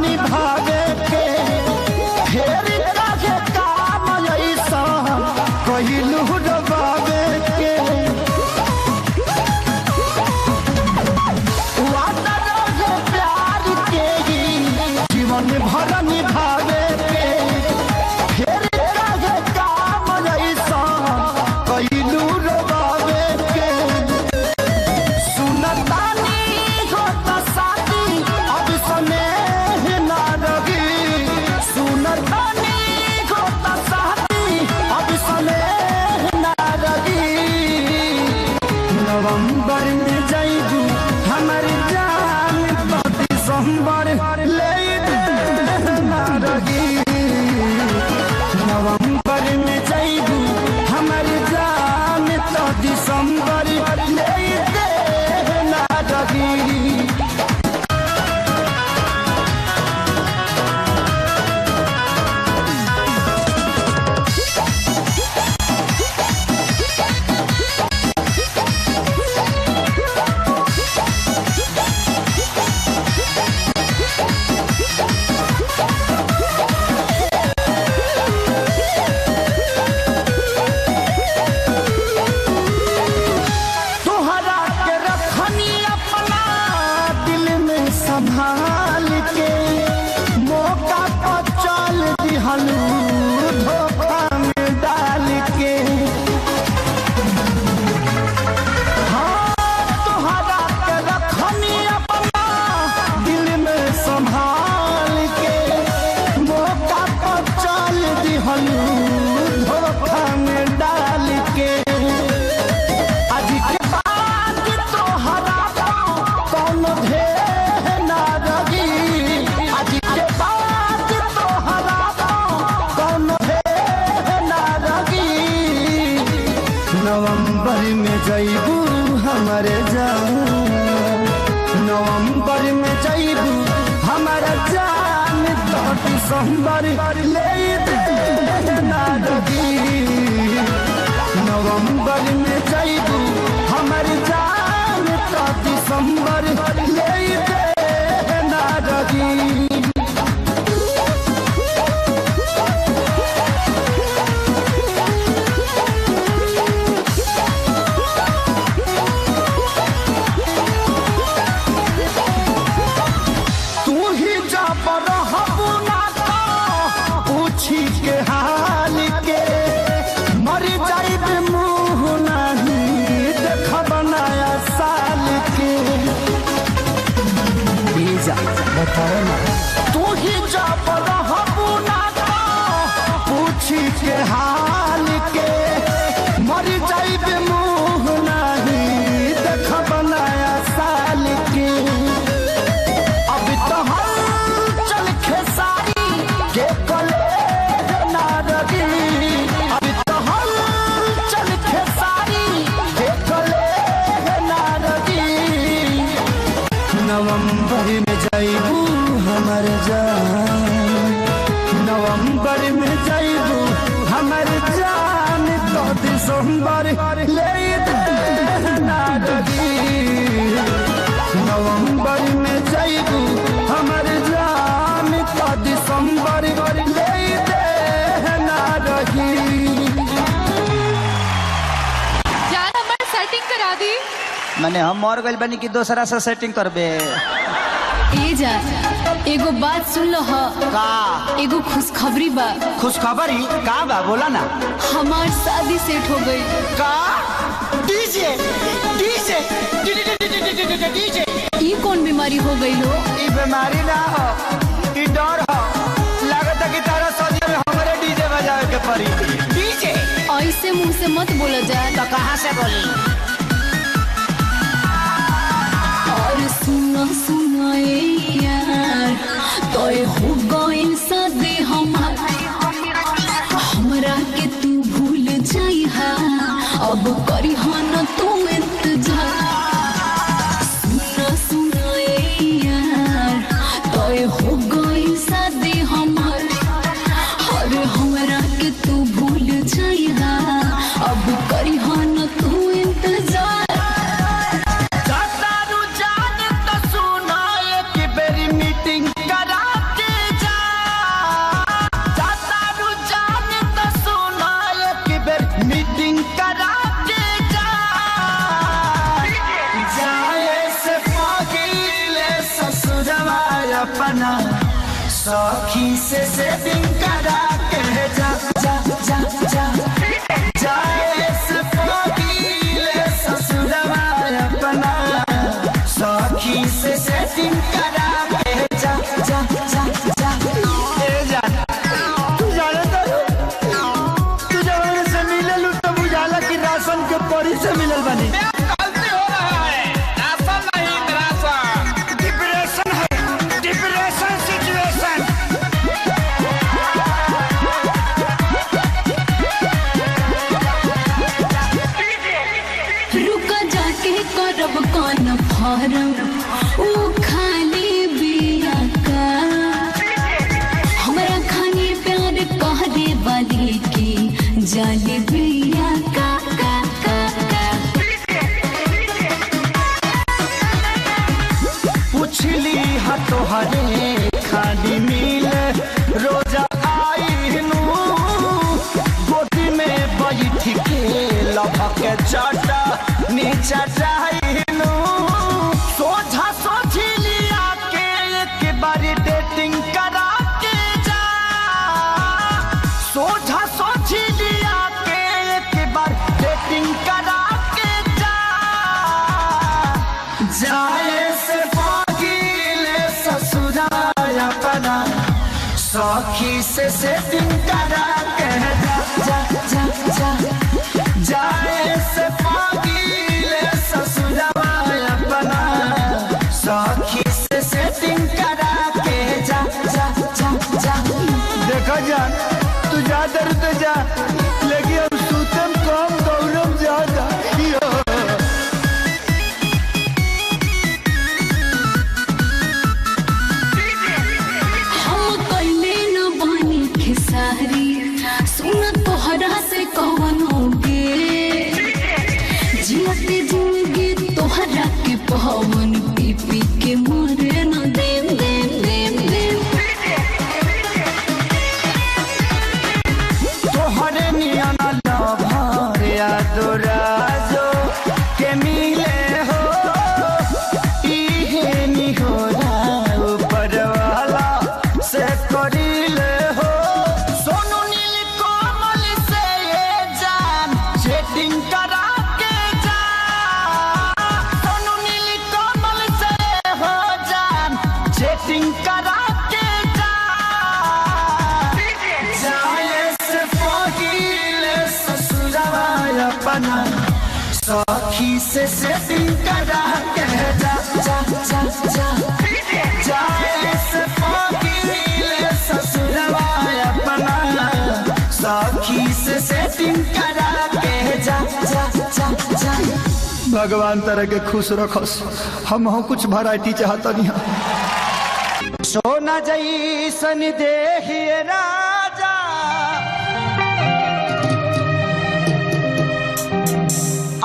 निभावे के फेर काहे काम ऐसा कहिलू डबावे के वादा रहे प्यार के जीवन भर निभावे के फेर काहे काम ऐसा कहिलू डबावे के सुनतानी होता साथी अब स्नेह ना रही सुनतानी होता साथी अब स्नेह ना रही नवंबर में जाइबू हमर जान तो दिसंबर ले ना रही नवंबर में जाइबू हमर जान तो दिसंबर ले ना रही तोहरा के रखनी अपना दिल में संभाल के मौका पर चल दिहलू धोखा में डाल के हाँ तोहरा के रखनी अपना दिल में संभाल के मौका पर चल दिहलू धोखा में डाल के आज के बाद तोहरा कौन भेह ना रही आज के बाद तोहरा कौन भेह ना रही नवंबर में जाइबू हमारे जान नवंबर में जाइबू हमारा जान तो दिसंबर ले ना रही नवंबर में जाइबू हमर जान तो दिसंबर ले ना रही तू ही जब रहबू ना तो पूछी के हाल के मर जाइब मुँह नहीं देखब नया साल के बताओ ना तू ही जब रहबू ना तो पूछी के हाल के मर जाइब मुँह नहीं देखब नया साल के अब तो हम चल खेसारी के कले ना रही अब तो हम चल खेसारी के कले ना रही नवंबर में जाइबू हमर जान नवंबर में जाइबू हमर जान तो दिसंबर ले ना रही नवंबर में जाइबू हमर जान तो दिसंबर ले ना रही जान हमारे सेटिंग करा दी मैंने हम मर गइल बनी कि दूसरा से सेटिंग करबे ए जा एगो बात सुन लो ह का एगो खुशखबरी बा खुशखबरी का बा बोला ना हमार शादी सेट हो गई का डीजे डीजे डीजे ई कौन बीमारी हो गई हो ई बीमारी ना हो ई डर हो लागत कि तारा सदिया में हमरे डीजे बजावे के पड़ी डीजे ऐसे मुंह से मत बोला जाए तो कहां से बोली और सुना सुना ए यार तो हो गइल शादी हमरा के तू भूल जाई हा अब करी हा न तू इंतजार सुना सुना ए यार तो हो गइल शादी हमरा के तू भूल जाई हा अब करी हा न तू इंतजार मीटिंग करा के सखी से सेटिंग करा के जा जा जा जा जाए से पगीले ससुरवा अपना सखी से सेटिंग करा के जा जा जा जा ए जान तू जाने तू जब से मिलल तो बुझाला कि राशन के परी से मिलल बनी गलती हो रहा है, राशन नहीं राशन। डिप्रेशन है, डिप्रेशन सिचुएशन। रुका जाके करब कौन फारम ओ खाली बिया का हमरा खाने प्यार कह दे वाली की जाली बिया का का का का पूछली हा तोहरे खाली मिल रोजा आई गोदी में बैठ के लभक चाटा नीचा जाइनु सोझा सोझी लिया के एक बार डेटिंग करा के जा सोझा सोझी लिया के एक बार डेटिंग करा के जा जाए से पगीले ससुराल अपना सखी से सेटिंग करा के जा जा जा जा जाए से पगीले ससुराल अपना सखी से सेटिंग करा के जा जा जा जा देखो जान तू जा दर तो जा लेकिन अब सूतम कम गौरव ज्यादा यो हम कैले न बनी खेसारी सुन तोहरा से कवनो गे जियते जिंदगी तोहरा के पवन पी पी के मरे न देम देम देम देम तोहरे नियन लभर यादराजो के मिले हो इहे निहोरा ऊपर वाला से करिले हो सोनू नील कोमल से ये जान सेटिंग करा के जा सोनू नील कोमल से हो जान सेटिंग करा के जा जाए से पगीले ससुरवा अपना सखी से सेटिंग करा के जा जा जा जा जाए से पगीले ससुरवा अपना सखी से सेटिंग करा के जा जा जा जा भगवान तरह के खुश रखस हम कुछ वैरायटी चाहता नहीं सोना जैसन देखिए राजा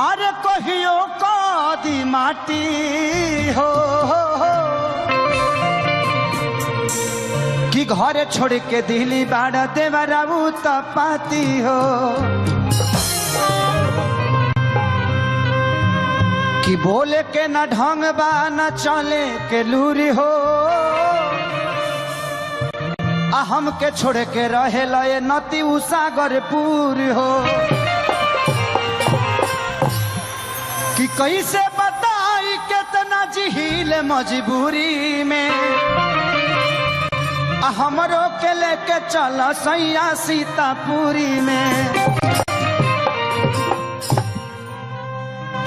अरे कहियो कदी माटी हो कि घर छोड़ के दिल्ली बाड़ा देवराऊ पाती हो कि बोले के न ढंग बा न चले के लूरी हो आ हमके छोड़ के रहे लए नती उसागर पूरी हो कि कैसे बताई कितना जिहिल मजबूरी में आ हमरो के लेके चल सैया सीतापुरी में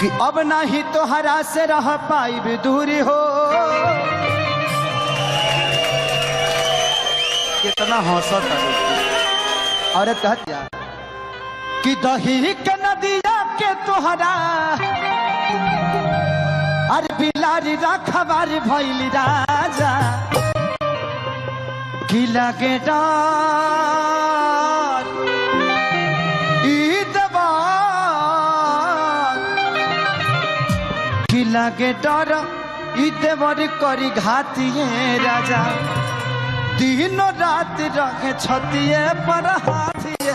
कि अब नहीं तोहरा से रह पाइब दूरी हो कितना हौसत अरे कहतिया कि दही के नदिया के तोहरा अरे बिलारी रखबार भइल राजा कि लगे डर ई देवर कि लगे डर ई देवर करी घातिए राजा दिनो रात रखे छतिए पर हाथिए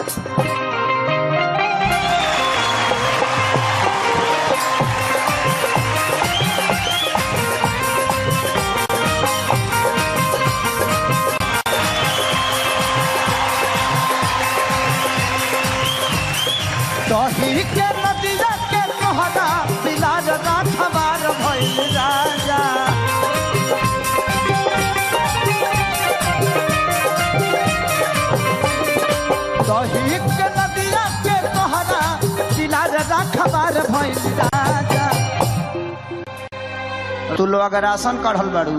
तू लोग अगर आसन कढ़ल बाड़ू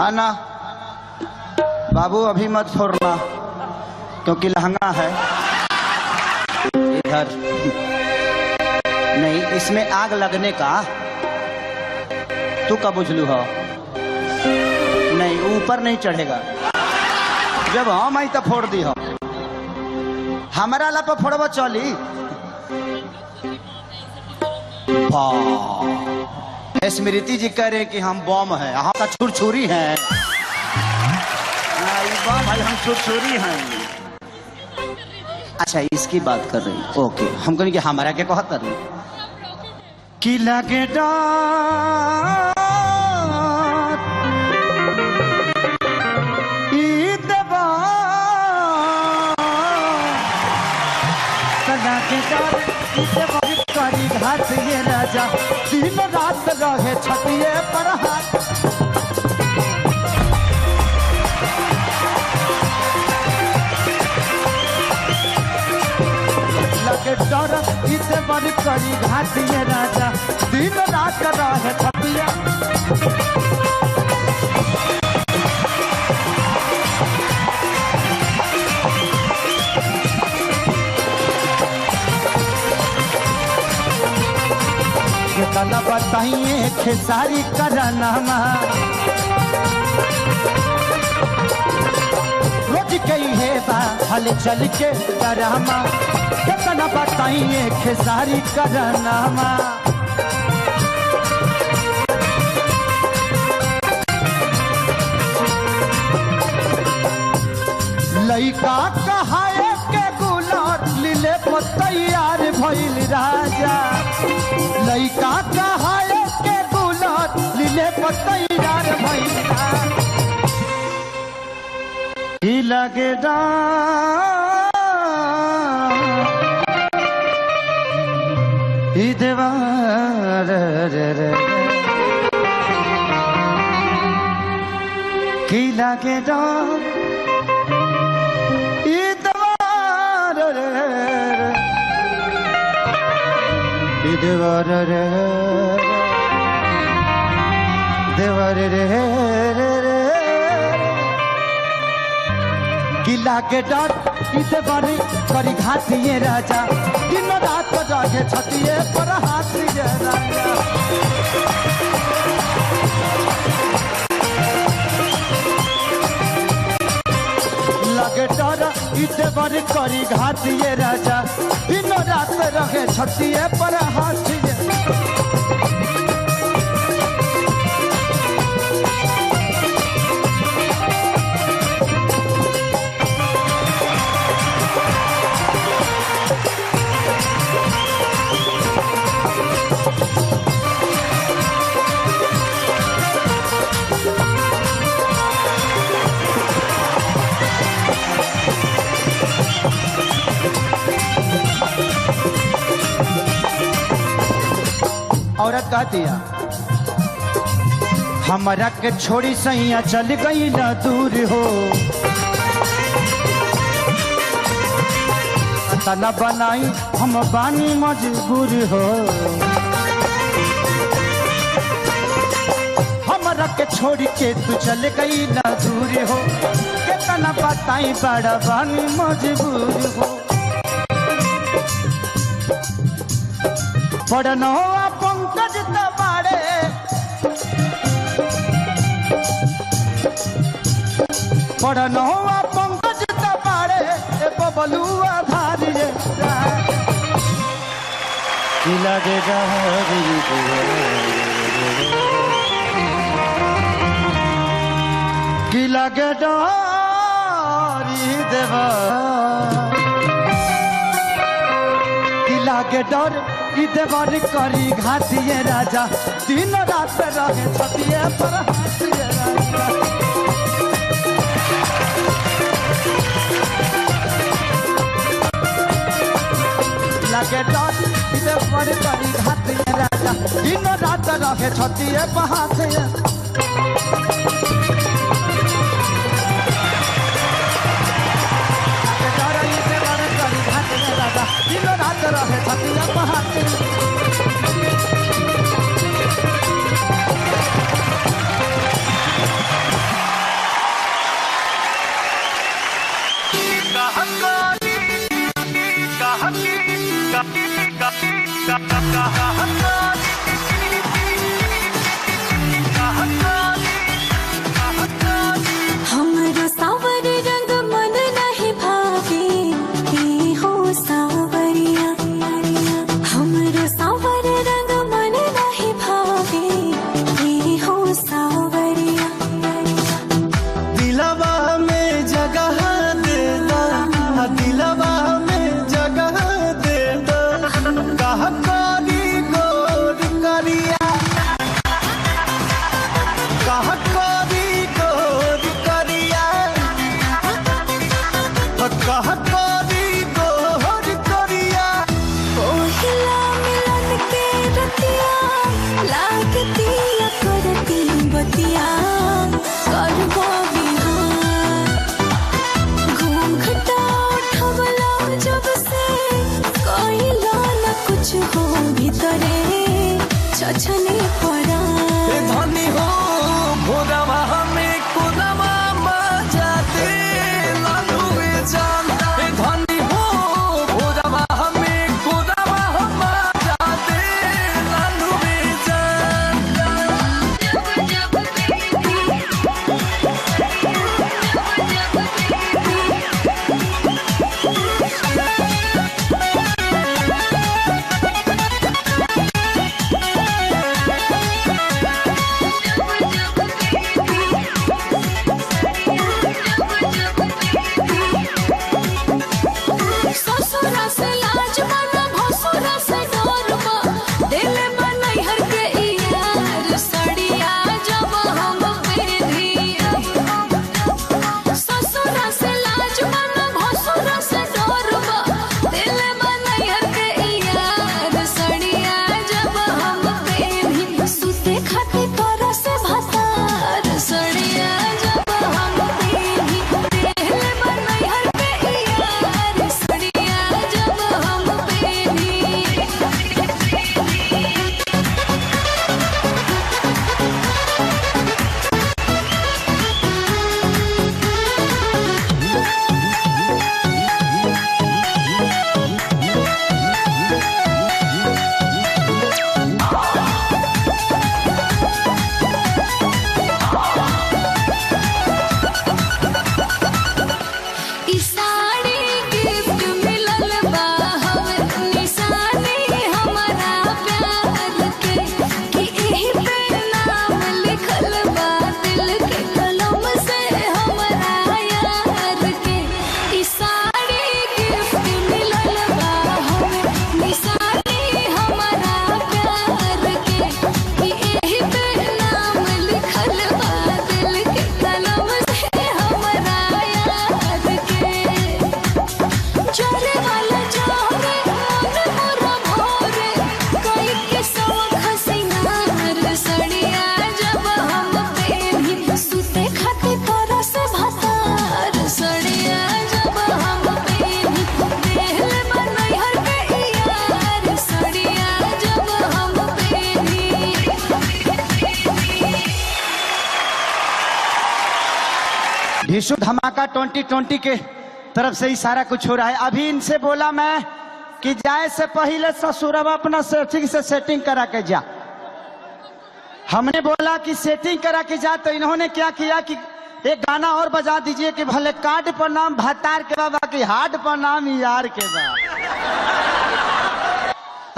है ना बाबू, अभी मत फोड़ना क्योंकि लहंगा है इधर नहीं, इसमें आग लगने का तू का बुझलू हो नहीं, ऊपर नहीं चढ़ेगा। जब हम आई तो फोड़ दी हो, हमारा ला पर फोड़ब चली। स्मृति जी कह रहे कि हम बम है, हम का छुरछुरी है। बम भाई हम छुरछुरी हैं। अच्छा इसकी बात कर रही, ओके। हम कहेंगे हमारा क्या कहता रही कि लगे करी घाट ये राजा दिन रात रहे छतिए पर हाथ। लगे डर इसे बड़ी करी घाट ये राजा दिन रात रहे छतिए। कला बताइए खेसारी कराना रोज कई है हल चल के डरामा। कला बताइए खेसारी कराना लइका कहाए के गुलार लीले पर तैयार भइल राजा। लइका कहाए के गुलार लीले पर तैयार भइल राजा। ही लगे ही देवार की लगे देवर रे देवर रे किला के डर इसे बड़ी करी घाट ये राजा दिन रात जागे छतिए पर हाथ ये राजा। लगे डर इसे बड़ी करी घाट ये राजा दिन रात रहे छतिए पर हाथ ये। औरत कहती है हमारा के छोड़ी सैया चल गई न दूर हो। तना बनाई हम बानी मजबूर हो। हमारा के छोड़ी के तू चल गई न दूर हो। कितना बताई बड़ा बानी मजबूर हो। पढ़नो पंकज तबाड़े पढ़नो पंकज तबाड़े बबलुआ धारी लगे कि लगे डारी देवा कि लगे डर देवर करी घाटिए राजा दिन रात रहे छतिए पर हाथिए राजा। लगे डर देवर करी घाटिए राजा दिन रात रहे छतिए पर हाथिए। दिन रात रहे छतिया पहाड़। हमरो सावर रंग मन नहीं भावे की हो सावरिया हमरो सावर रंग मन नहीं भावे की हो सावरिया दिलवा में जगह दे दो दिलवा में जगह दे दो कह कोरी गोर करिया कह कोरी गोर करिया कह कोरी गोर करिया ओहिला मिलन के रतिया लागती करती बतिया करबो बिहार घूंघटा उठवला जब से कहिला न कुछ हो भीतरे छछने पड़ा धनी हो भोरवा में कुदमा मजा दे लालू जान धनी हो भोरवा में कुदमा मजा दे लालू जान ससुरा से लाज बना भसुरा से डरबा दिल बनई हर के यार सड़िया जब हम पेढ़ी ससुरा से लाज बना भसुरा से डरबा दिल बनई हर के यार सड़िया जब हम पेढ़ी सुते खाते तोरा से भतार सड़िया जब हम पेढ़ी दिल बनई हर के यार सड़िया जब हम पेढ़ी ई साड़ी गिफ्ट मिलल बा हमें निशानी हमारा प्यार के कि एही पे नाम लिखल बा दिल के कलम से हमारा यार के ई साड़ी गिफ्ट मिलल बा हमें निशानी हमारा प्यार के कि एही पे नाम लिखल बा दिल के कलम से हमारा यार के चोरे वाला जोरे मन मोरा भोरे कोई के सौख हसीनार सड़िया जब हम पेढ़ी सुते खाते तोरा से भतार सड़िया जब हम पेढ़ी दिल बनई हर के यार सड़िया जब हम पेढ़ी ढिशु धमाका 2020 के तरफ से ही सारा कुछ हो रहा है। अभी इनसे बोला मैं कि जाए से पहले ससुरवा अपना सेटिंग से सेटिंग करा के जा। हमने बोला कि सेटिंग करा के जा तो इन्होंने क्या किया कि एक गाना और बजा दीजिए कि भले कार्ड पर नाम भतार के बाबा की हार्ड पर नाम यार के बा।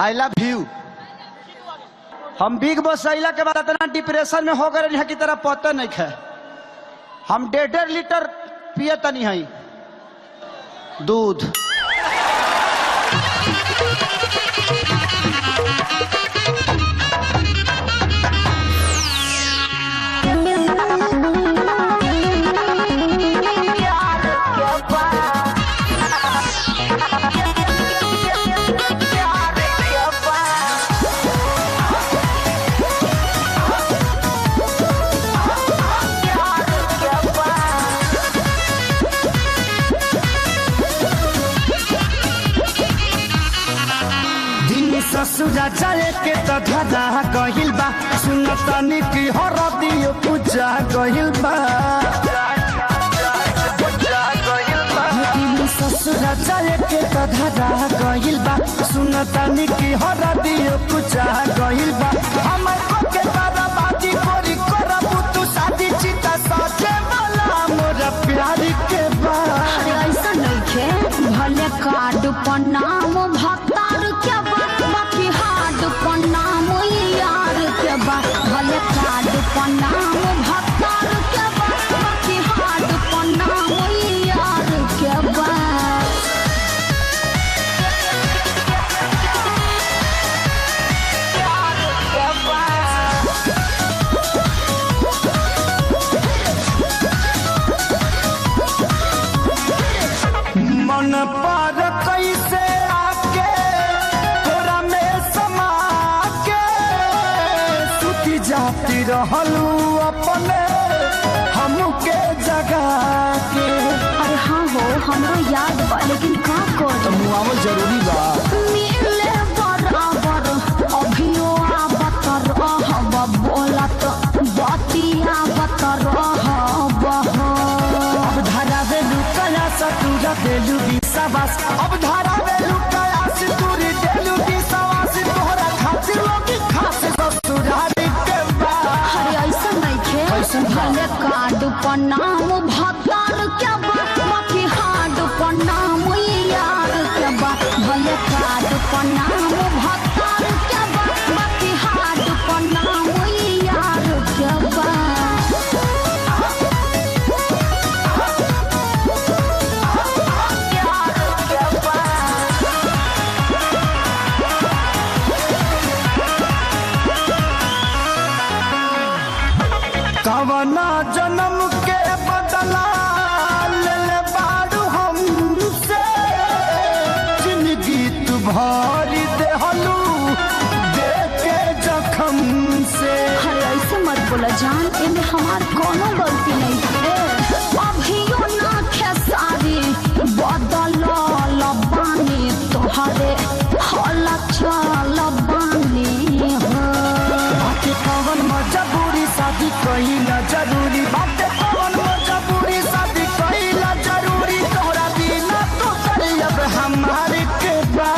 I love you. हम बिग बॉस अइला के बाद इतना डिप्रेशन में हो गए यहाँ की तरह पता नहीं है। हम 1.5 लीटर पिए तनी है दूध। ससुरा जाए के तो धरा गहिल बा सुनतनी की हरदियो पूजा गहिल बा। ससुरा जाए के तो धरा गहिल बा सुन सुनतानी की हरदियो कुछ आ गइल बा हमर को के बर्बादी कोरी करबू तू शादी चिता सजे वाला मोर प्यार के बा अरे ऐसा नइखे भले कार्ड पर नाम भतार के बा बाकी हार्ड पर नाम यार के बा भले कार्ड पर नाम भतार के बा बाकी हार्ड पर नाम यार के बा मन पर कैसे आके तोरा में समा के सुती जाती रहलू अपने हमके जगा के अरे हाँ हो हमरा याद बा लेकिन का कर मुआवल जरूरी बा मिले बराबर अभियो आवत रहब बोलत बतिया आवत रहब अब धारा बेलू कया सतुरा देलू विश्वास अब धारा बेलू कया सतुरी देलू विश्वास तोहरा खातिर लोग खास ससुरारी के बा अरे ऐसा नइखे भले कार्ड पर नाम भतार के बा बाकी हार्ड पर नाम यार के बा भले कार्ड पर नाम भतार के बा बाकी हार्ड पर नाम यार के बा कवना जन्म के बदला ले ले बारू हमसे जिंदगी तू भारी देहलू देखे जखम से अरे ऐसे मत बोला जान इनमें हमार कोनो गलती नहीं है अभियो ना खेसारी बदल लबानी तोहरे हल चल बानी हो बाटे कवन मजबूरी शादी कहिला जरूरी बाटे कवन मजबूरी शादी कहिला जरूरी तोहरा बिना तो अब हमारे के बा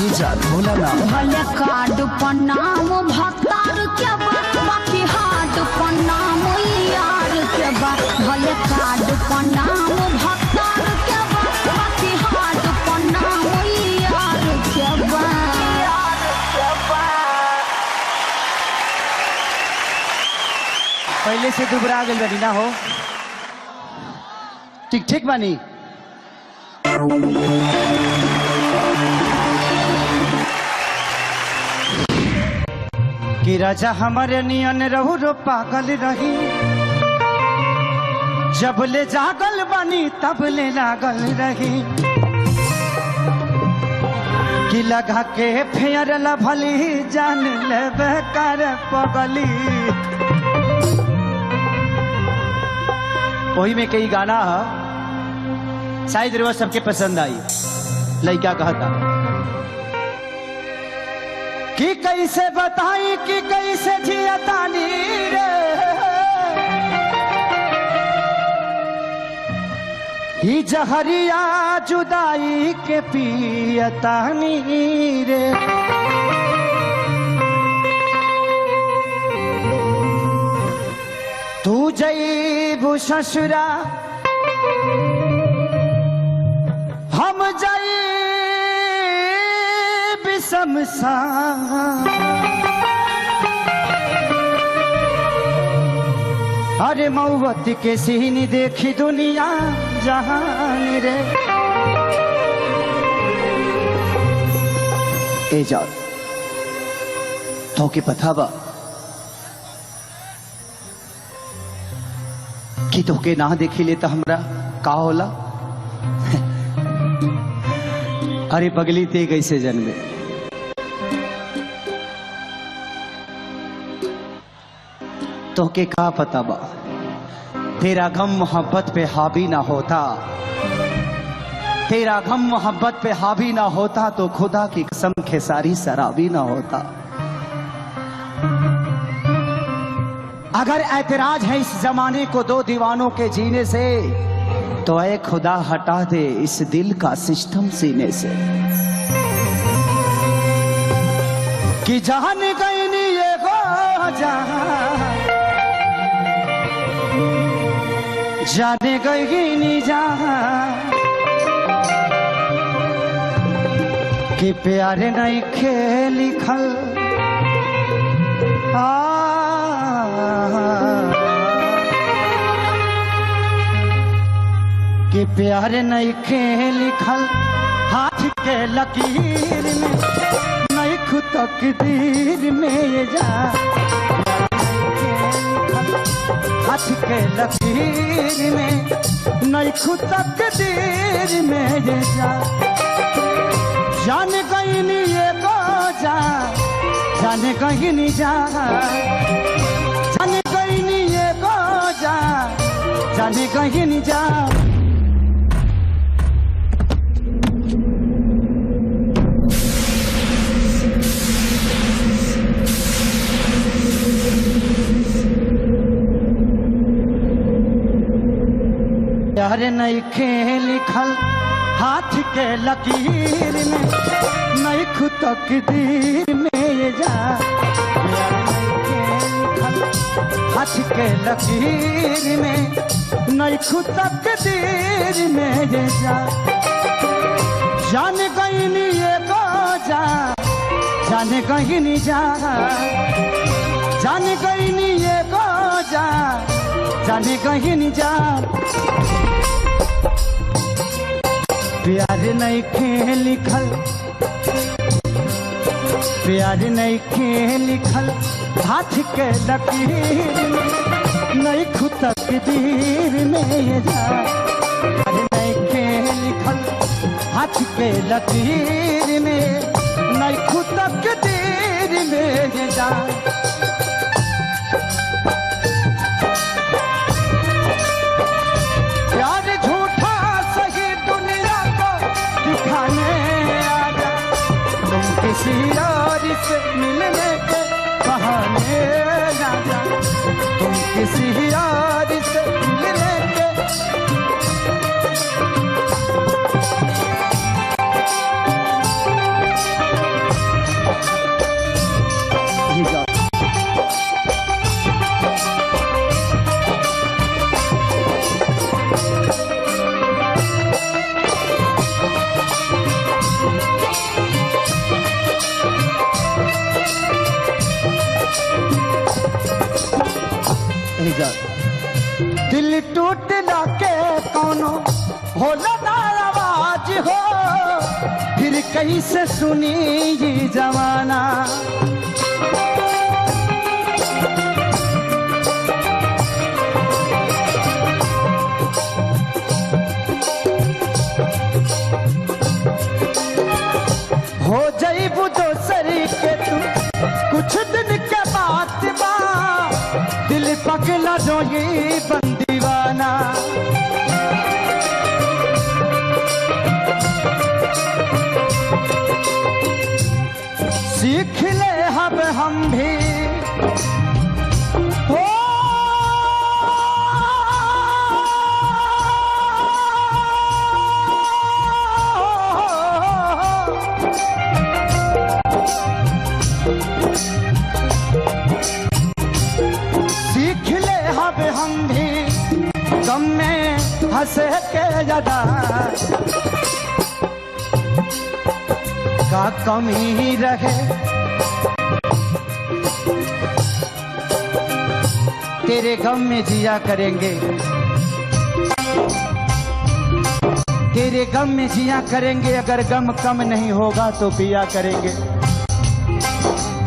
ई जान बोला ना भले कार्ड पर नाम भतार के बा बाकी हार्ड पर नाम यार के बा भले कार्ड पर नाम भतार के बा बाकी हार्ड पर नाम यार के बा पहले से दुबरा गेल बनी ना हो ठीक ठीक बानी कि राजा हमारे नियन रहू रो पागल रही जब ले जागल बनी तब ले लागल रही कि लगा के फेयर लभली जान लेबे कर पगली वही में कई गाना है शायद रे सबके पसंद आई लड़का कहता कि कैसे बताई कि कैसे जियतानी रे ही जहरिया जुदाई के पियतानी रे तू जईबू ससुरा हम जई शमशान अरे मौत के सीन देखी दुनिया जहान रे ए जाओ तो के पता बा कि तोके ना देखी ले तो हमरा का होला अरे पगली ते कैसे जन्मे तोके का पता बा तेरा गम मोहब्बत पे हावी ना होता तेरा गम मोहब्बत पे हावी ना होता तो खुदा की कसम खेसारी शराबी ना होता अगर ऐतराज है इस जमाने को दो दीवानों के जीने से तो ऐ खुदा हटा दे इस दिल का सिस्टम सीने से कि जान गई नी ये गो जाने गई नी जहाँ कि प्यार नहीं खेल लिखल कि प्यार नहीं खेल लिखल हाथ के लकीर में नहीं खुद तकदीर में ये जा हाथ के लकीर में नहीं खुद तकदीर में ये जा जान गई नी ये को जान गई नी जान गई नी ये को जान गई नी प्यार नहीं खेल लिखल हाथ के लकीर में नहीं खुद तकदीर में ये जा हाथ के लकीर में नहीं खुद तकदीर में ये जा जान गई नी ये को जान गई नी जान गई नी ये को जान गई नी प्यार नहीं खेल लिखल प्यार नहीं खेल लिखल हाथ के लकीर में नहीं खुद तकदीर में ये जा प्यार नहीं खेल लिखल हाथ के लकीर में नहीं खुद तकदीर में ये जा प्यार झूठा सही दुनिया को दिखाने आजा तुम किसी और से मिलने के बहाने ना जा तुम किसी और से मिलने के दिल टूटला के कोनो होला ना आवाज हो फिर कैसे सुनी ये जमाना हो जाइबू दोसर के तू कुछ दिन के बाद बा दिल पगला जो ये बंदीवाना सीख ले हम भी हो सीख ले हम भी गम में हंसे के ज्यादा का कमी रहे तेरे गम में जिया करेंगे तेरे गम में जिया करेंगे अगर गम कम नहीं होगा तो पिया करेंगे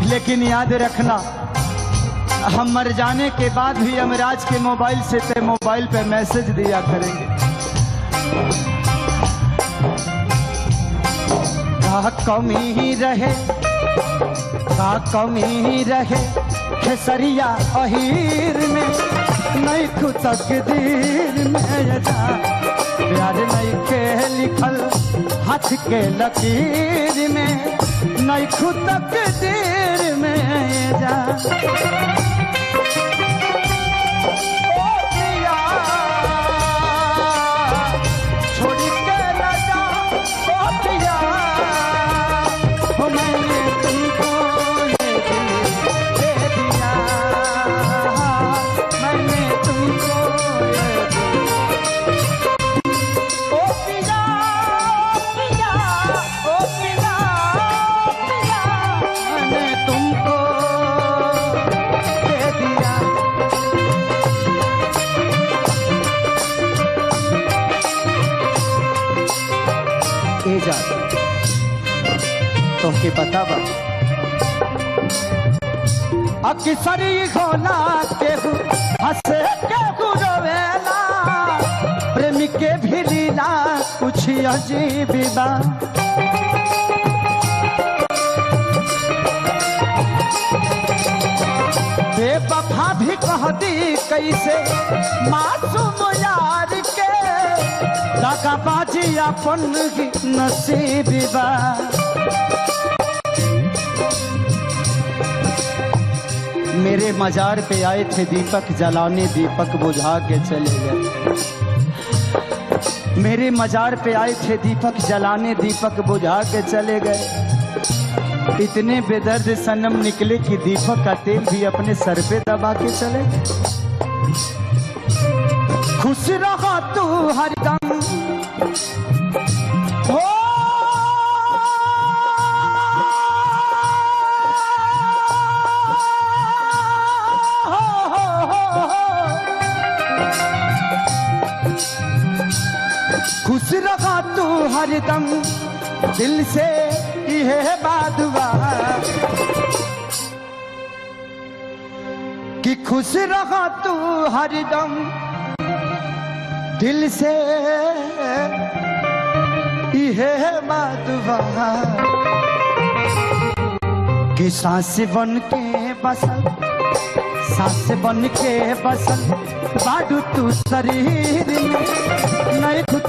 लेकिन याद रखना हम मर जाने के बाद भी यमराज के मोबाइल से ते मोबाइल पे मैसेज दिया करेंगे का कमी रहे का कमी रहे खेसरिया अहीर में नहीं खुद तकदीर में जा प्यार नहीं के लिखल हाथ के लकीर में नहीं खुद तकदीर में जा छोड़ के न जा मैंने तुमको जा तो के पता बा अक्सरी होला केहू हंसे केहू रोवेला प्रेमी के भी लीला कुछ अजीब बा बेवफा भी कहती कैसे मासूम यार के दगाबाजी अपन नसीब बा मेरे मजार पे आए थे दीपक जलाने दीपक बुझा के चले गए मेरे मजार पे आए थे दीपक जलाने दीपक बुझा के चले गए इतने बेदर्द सनम निकले कि दीपक का तेल भी अपने सर पे दबा के चले खुश रहा तू हरदम हो खुश रहा तू हरदम दिल से यह बादुआ कि खुश रहा तू हरदम दिल से यह बादुआ कि सांस बन के बसल सांस बन के बसल बाडू तू शरीर में नहीं खुद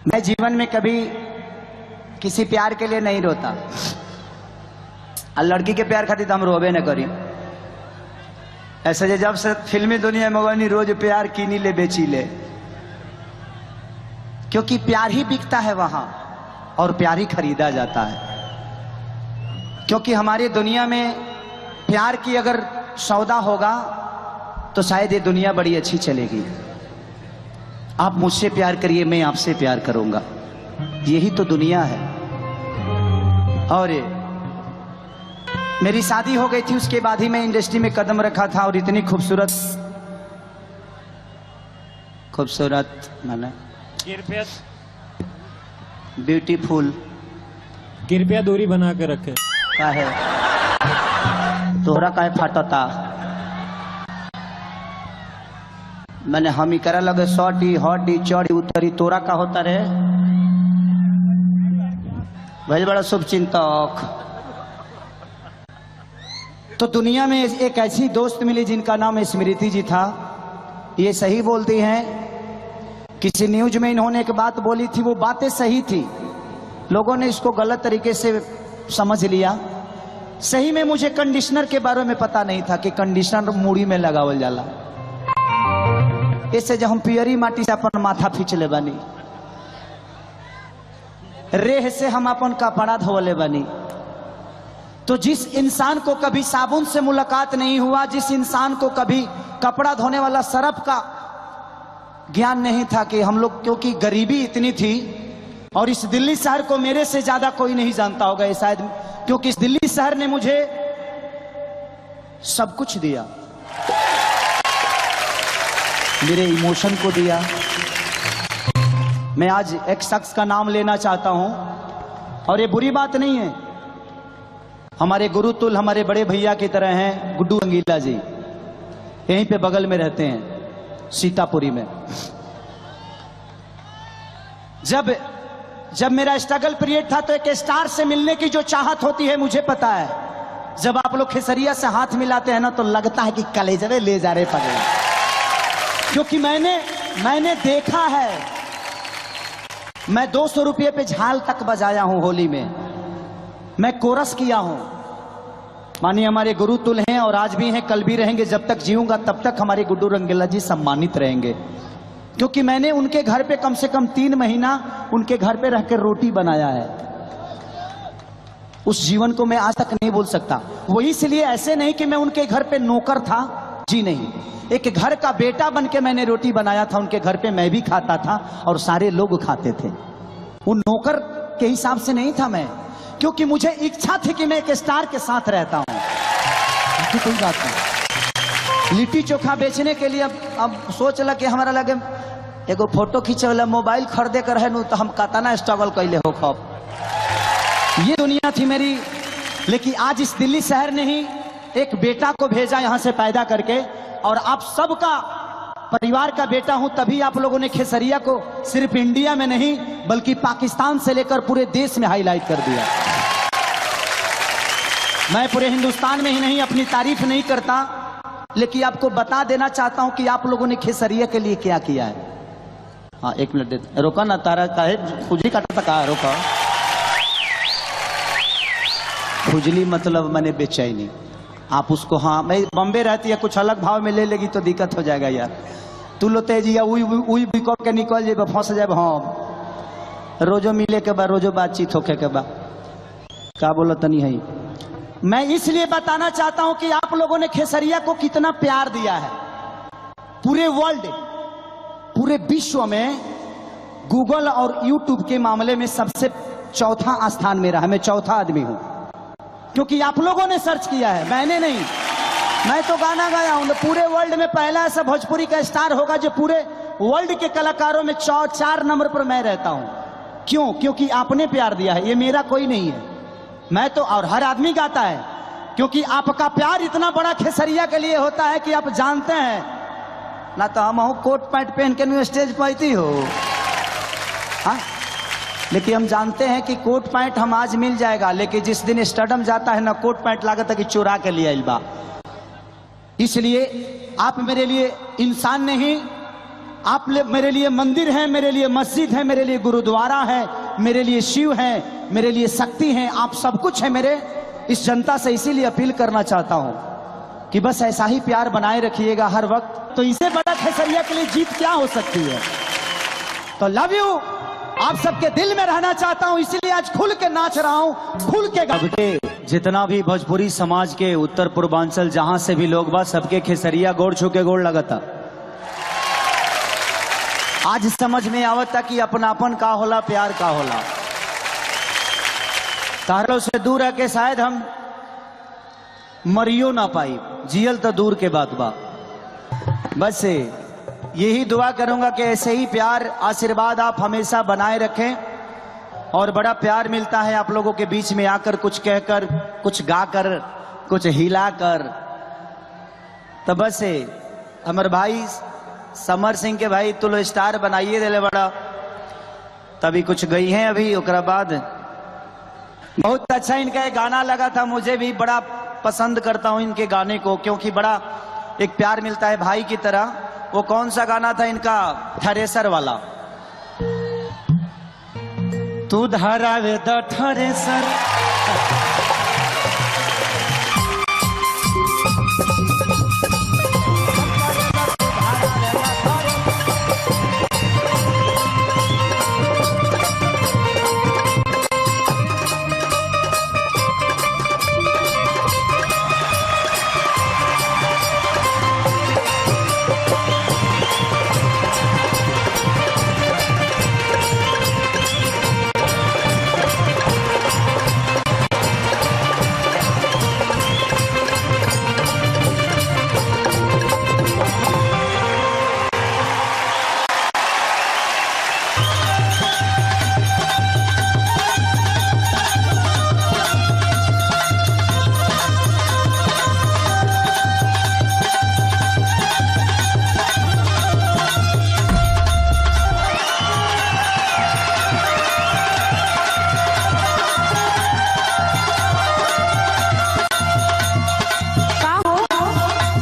मैं जीवन में कभी किसी प्यार के लिए नहीं रोता और लड़की के प्यार खातिर तो हम रोबे न करी ऐसे जब से फिल्मी दुनिया में वही रोज प्यार कीनी ले बेची ले क्योंकि प्यार ही बिकता है वहां और प्यार ही खरीदा जाता है क्योंकि हमारी दुनिया में प्यार की अगर सौदा होगा तो शायद ये दुनिया बड़ी अच्छी चलेगी आप मुझसे प्यार करिए मैं आपसे प्यार करूंगा यही तो दुनिया है और मेरी शादी हो गई थी उसके बाद ही मैं इंडस्ट्री में कदम रखा था और इतनी खूबसूरत माने ब्यूटीफुल कृपया दूरी बना के रखे का है तोहरा का फाटता मैंने हम ही करा लगे सौटी हॉटी चौड़ी उतरी तोरा का होता रे भाई बड़ा शुभ चिंतक तो दुनिया में एक ऐसी दोस्त मिली जिनका नाम स्मृति जी था ये सही बोलती हैं किसी न्यूज में इन्होंने एक बात बोली थी वो बातें सही थी लोगों ने इसको गलत तरीके से समझ लिया सही में मुझे कंडीशनर के बारे में पता नहीं था कि कंडीशनर मूड़ी में लगावल जाला इससे जब हम पियरी माटी से अपन माथा खींचले बानी रेह से हम अपन कपड़ा धोले बानी तो जिस इंसान को कभी साबुन से मुलाकात नहीं हुआ जिस इंसान को कभी कपड़ा धोने वाला सरफ का ज्ञान नहीं था कि हम लोग क्योंकि गरीबी इतनी थी और इस दिल्ली शहर को मेरे से ज्यादा कोई नहीं जानता होगा ये शायद क्योंकि इस दिल्ली शहर ने मुझे सब कुछ दिया मेरे इमोशन को दिया मैं आज एक शख्स का नाम लेना चाहता हूं और ये बुरी बात नहीं है हमारे गुरुतुल हमारे बड़े भैया की तरह हैं गुड्डू रंगीला जी यहीं पे बगल में रहते हैं सीतापुरी में जब मेरा स्ट्रगल पीरियड था तो एक स्टार से मिलने की जो चाहत होती है मुझे पता है जब आप लोग खेसरिया से हाथ मिलाते हैं ना तो लगता है कि कलेजवे ले जा रहे पड़े क्योंकि मैंने देखा है मैं 200 रुपये पे झाल तक बजाया हूं होली में मैं कोरस किया हूं मानिए हमारे गुरु तुल हैं और आज भी हैं, कल भी रहेंगे। जब तक जीऊंगा तब तक हमारे गुड्डू रंगीला जी सम्मानित रहेंगे, क्योंकि मैंने उनके घर पे कम से कम 3 महीना उनके घर पे रहकर रोटी बनाया है। उस जीवन को मैं आज तक नहीं भूल सकता। वो इसलिए ऐसे नहीं कि मैं उनके घर पे नौकर था, जी नहीं, एक घर का बेटा बन के मैंने रोटी बनाया था। उनके घर पे मैं भी खाता था और सारे लोग खाते थे। वो नौकर के हिसाब से नहीं था मैं, क्योंकि मुझे इच्छा थी कि मैं एक स्टार के साथ रहता हूं। कोई बात नहीं। लिट्टी चोखा बेचने के लिए अब सोच लग कि हमारा लगे एगो फोटो खींचे वाला मोबाइल खरीदे कर है नु, तो हम कतना स्ट्रगल कैले हो खब। ये दुनिया थी मेरी। लेकिन आज इस दिल्ली शहर ने ही एक बेटा को भेजा यहां से पैदा करके, और आप सबका परिवार का बेटा हूं, तभी आप लोगों ने खेसरिया को सिर्फ इंडिया में नहीं बल्कि पाकिस्तान से लेकर पूरे देश में हाईलाइट कर दिया। मैं पूरे हिंदुस्तान में ही नहीं अपनी तारीफ नहीं करता, लेकिन आपको बता देना चाहता हूं कि आप लोगों ने खेसरिया के लिए क्या किया है। हाँ 1 मिनट रोका ना, तारा काहे खुजली काटा था, कहा रोका। खुजली मतलब मैंने बेचैनी। आप उसको, हाँ मैं बॉम्बे रहती है, कुछ अलग भाव में ले लेगी तो दिक्कत हो जाएगा यार। तू लो तेजिया उई बिको के निकल जाए, फंस जाए। हाँ रोजो मिले के बाद, रोजो बातचीत होके के बाद क्या बोला तनी है। मैं इसलिए बताना चाहता हूं कि आप लोगों ने खेसरिया को कितना प्यार दिया है। पूरे वर्ल्ड, पूरे विश्व में गूगल और यूट्यूब के मामले में सबसे चौथा स्थान मेरा है। मैं चौथा आदमी हूं, क्योंकि आप लोगों ने सर्च किया है, मैंने नहीं। मैं तो गाना गाया हूं। पूरे वर्ल्ड में पहला ऐसा भोजपुरी का स्टार होगा जो पूरे वर्ल्ड के कलाकारों में 4 नंबर पर मैं रहता हूं। क्यों? क्योंकि आपने प्यार दिया है, ये मेरा कोई नहीं है। मैं तो, और हर आदमी गाता है, क्योंकि आपका प्यार इतना बड़ा खेसरिया के लिए होता है कि आप जानते हैं ना। तो हम हो कोट पैंट पहन के न्यू स्टेज पर आती हो, हाँ, लेकिन हम जानते हैं कि कोट पैंट हम आज मिल जाएगा, लेकिन जिस दिन स्टेडियम जाता है ना, कोट पैंट लागत है कि चुरा के लिए आइल बा। इसलिए आप मेरे लिए इंसान नहीं, आप मेरे लिए मंदिर है, मेरे लिए मस्जिद है, मेरे लिए गुरुद्वारा है, मेरे लिए शिव है, मेरे लिए शक्ति है, आप सब कुछ है मेरे। इस जनता से इसीलिए अपील करना चाहता हूं कि बस ऐसा ही प्यार बनाए रखिएगा हर वक्त। तो इससे बड़ा खेसरिया के लिए जीत क्या हो सकती है। तो लव यू, आप सबके दिल में रहना चाहता हूं, इसीलिए आज खुल के नाच रहा हूं, खुल के गा। जितना भी भोजपुरी समाज के उत्तर पूर्वांचल जहां से भी लोग बा, सबके खेसरिया गोड़ छू के गोड़ लगता। आज समझ में आवता कि अपनापन का होला, प्यार का होला। तारों से दूर है कि शायद हम मरियो ना पाई, जियल तो दूर के बात बा। बस यही दुआ करूंगा कि ऐसे ही प्यार आशीर्वाद आप हमेशा बनाए रखें। और बड़ा प्यार मिलता है आप लोगों के बीच में आकर, कुछ कहकर, कुछ गाकर, कुछ हिलाकर। तो बस अमर भाई समर सिंह के भाई तो लो स्टार बनाइए दिले बड़ा, तभी कुछ गई हैं अभी। ओकरा बाद बहुत अच्छा इनका एक गाना लगा था, मुझे भी बड़ा पसंद करता हूं इनके गाने को, क्योंकि बड़ा एक प्यार मिलता है भाई की तरह। वो कौन सा गाना था इनका, थ्रेसर वाला। तू धरावे द थ्रेसर,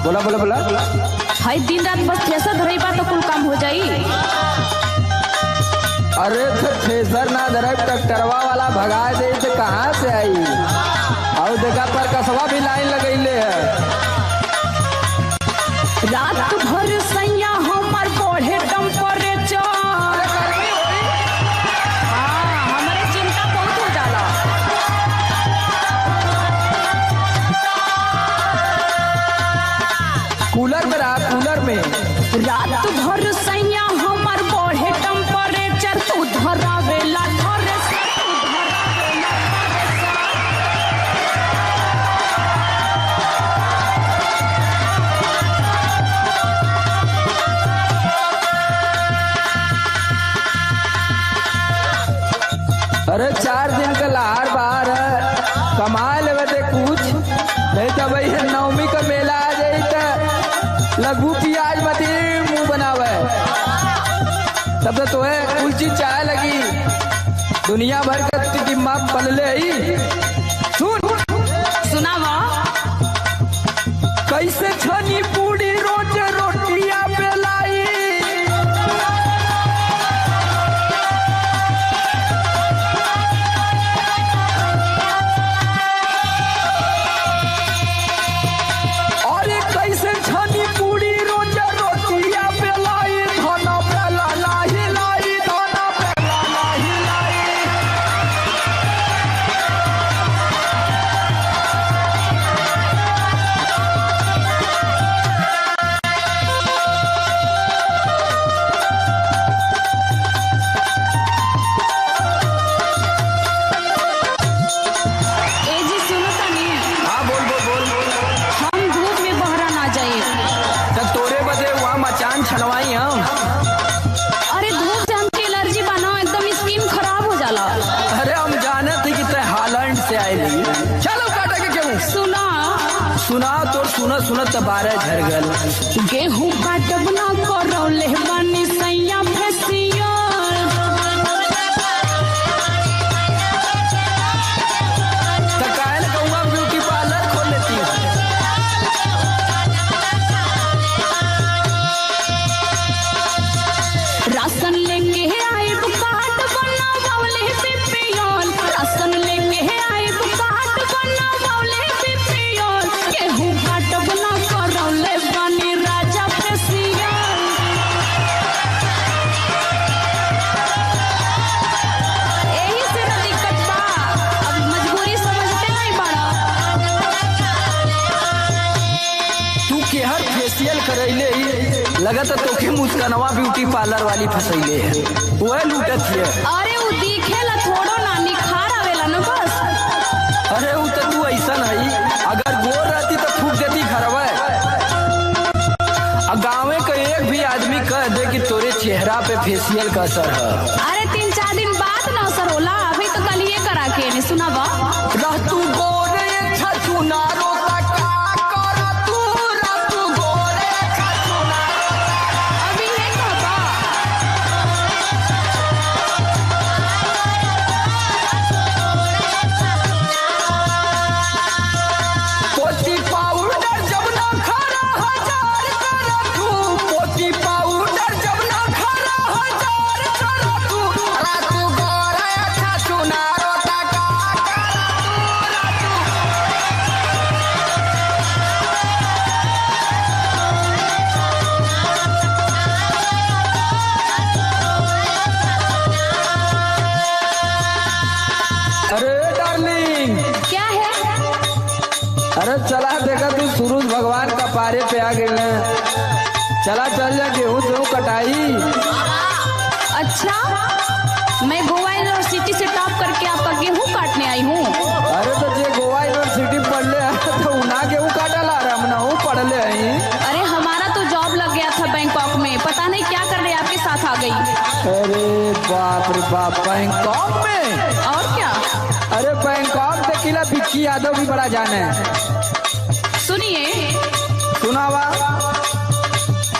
बोला बोला बोला हाय दिन रात बस थ्रेसर धरई बा तो कुल काम हो जाई। अरे तो थ्रेसर ना धरब ट्रैक्टरवा वाला भगा दे तो कहाँ से आई। और देखा पर कसवा भी लाइन लगैले है। रात भर सैया हमर बढ़े टेम्परेचर। हाँ, हमरे चिंता बहुत हो जाला। कूलर में रहा, कूलर में। रात भर सैया हमर बढ़े टेम्परेचर। तू धरावेला थ्रेसर, तू धरावेला थ्रेसर। अरे 4 दिन का लहार बाहर है, कमा लेवे दे कुछ, नहीं तो भाई नवमी का मेला आ जाई तो लगभू प्याज मती मुंह बनावे, तब तो तोहे कुल चीज चाहे लगी। दुनिया भर का दिमाग पलले ही। सुन सुनावा। कैसे छनी पूरी रोज रोटियां बेलाई। कैसे छनी पूरी रोज रोटियां बेलाई। धना बेला लाही लाई, धना बेला लाही लाई। ए जी सुनो तनी, हाँ बोल बोल बोल। हम धूप में बहरा ना जाए। तो तोरे बदे वहाँ मचान छनवाई हम। अरे धूप से हमके एलर्जी बना, एकदम स्किन खराब हो जाला। अरे हम जाने थे कि ते हालैंड से आएली। चलो काटा के क्यों सुना सुना तो सुनत तो 12 झर गल। गेहूं काटब ना करौले बानी सैया फेसियल। तो काहे न कहूँगा ब्यूटी पार्लर खोल लेती हूँ। राशन लेके आइब कार्ड बनावले बीपीएल। राशन लेके आइब कार्ड बनावले बीपीएल। गेहूं काटब ना करौले बानी राजा फेसियल। यही से ना दिक्कत बा, अब मजबूरी समझते नहीं बड़ा। तू केहर फेशियल करैले ही लगत तोखे मुस्कानवा ब्यूटी पार्लर वाली फसैले है, वह लूटत है। अरे उ दिखेला थोड़ो ना, निखार आवेला ना बस। अरे वो तो तू ऐसा नहीं, अगर गोर रहती तो फूक देती घरवा। गाँव का एक भी आदमी कह दे कि तोरे चेहरा पे फेशियल का असर है। अरे 3-4 दिन बाद ना असर होला, अभी तो कल ये करा के ने सुनावा। रह तू गोरे छछुनारो तका कर तू, रह तू गोरे छछुनारो। अभी है कहबा। पोती पाउडर जब ना खरा 1000 कर तू, पोती पाउडर जब ना खरा 1000 कर तू। रह तू गोरे छछुनारो तका कर तू, रह तू। अरे डार्लिंग, क्या है? अरे चला देखा तू सूरज भगवान का पारे पे आ गए हैं। चला चल जा, गेहूं गेहूं कटाई। अच्छा, मैं गोवा यूनिवर्सिटी से टॉप करके आपका गेहूं काटने आई हूँ। अरे तो जे गोवा यूनिवर्सिटी पढ़ले है तो उना गेहूं काटा ला रहा, हम ना पढ़ले हैं। अरे हमारा तो जॉब लग गया था बैंकॉक में, पता नहीं क्या कर रहे आपके साथ आ गई। अरे बाप रे बाप, बैंकॉक में? और क्या? अरे बैंकॉक देखिला विक्की यादव भी बड़ा जाने। सुनिए, सुनावा।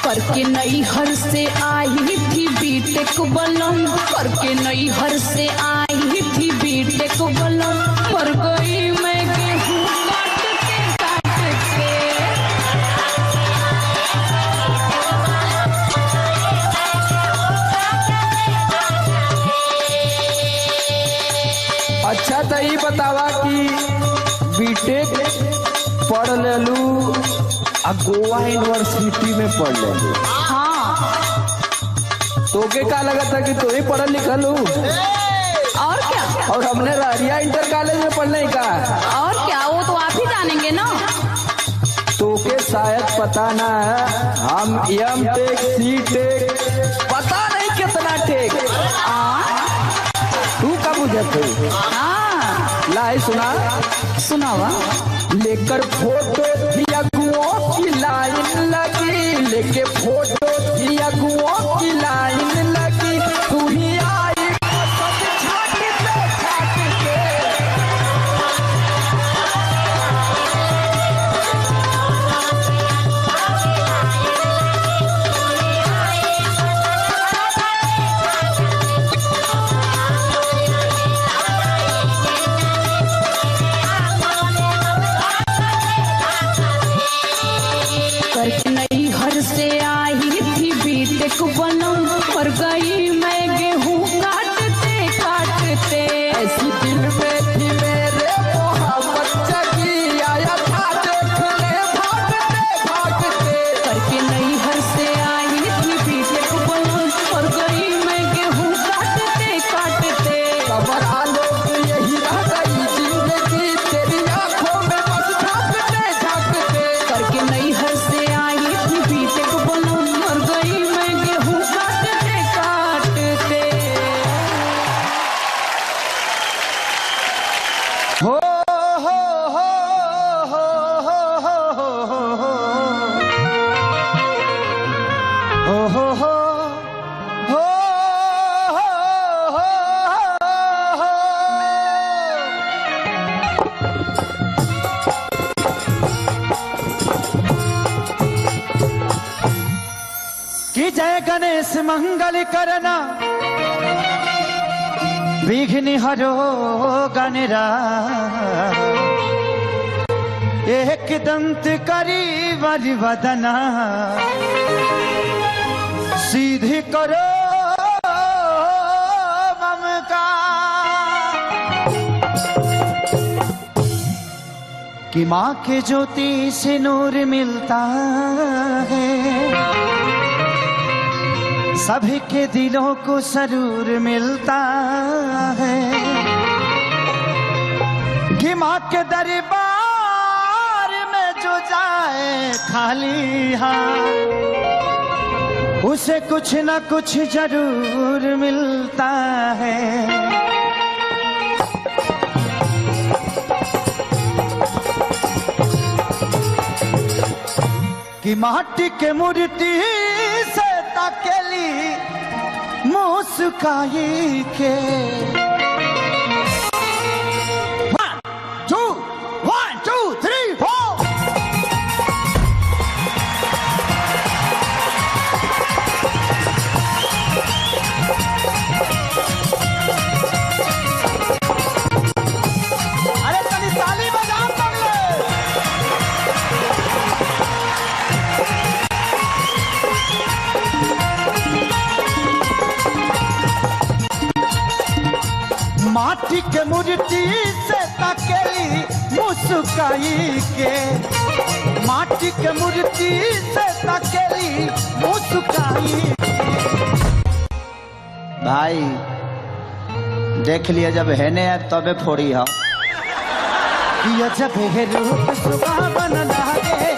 करके नई हर से आई थी बीटेक बलम। करके नई हर से आई थी बीटेक बलम। मर गई मैं गेहूं काट के। अच्छा तो ये बतावा कि गोवा यूनिवर्सिटी में पढ़ ले। हाँ तोके का लगा था कि तू ही पढ़ल लिखल हूँ और क्या, और हमने रारिया इंटर कॉलेज में पढ़ने का। और क्या, वो तो आप ही जानेंगे ना। तोके शायद पता ना है, हम एम टेक सी टेक पता नहीं कितना टेक तू का बुझत है। हाँ लाई सुना सुनावा। लेकर फोटो अगुओं की लाइन लगी, लेके फोटो अगुओं की लाइन लगी, तू ही आई सब छाटते छाटते। करके नई घर से आई थी बीटेक बनम, और गई मैं गेहूँ काटते काटते। ऐसी दिल में थी मेरे मोहब्बत जगी, आया था देखने भागते भागते। करके नई घर से आई थी बीटेक बनम, और गई मैं गेहूँ काटते काटते। कबर आलो यही रह गई जिंदगी, तेरी आंखों में बस झांकते झांकते। करके नई घर से आई थी बीटेक बनम, और गई मैं गेहूँ काटते काटते। हो हो हो हो हो हो हो हो हो हो कि जय गणेश मंगल करना विघ्न हरो गणरा, एक दंत करी वर वदना, सीधी करो मम का। कि माँ के ज्योति से नूर मिलता है, सभी के दिलों को सरूर मिलता है। कि माँ के दरबार में जो जाए खाली हाथ, उसे कुछ न कुछ जरूर मिलता है। कि माटी के मूर्ति से ताकेली मुस्काई के। 1 2 3 4। अरे तनी ताली बजा पगले। माटी के मूर्ति से तकेली मुस्काई के, माटी के मूर्ति से तकेली मुस्काई। भाई देख लिया, जब हैने है तबे फोड़ी हो। ये जब है रूप सुहावन लागे,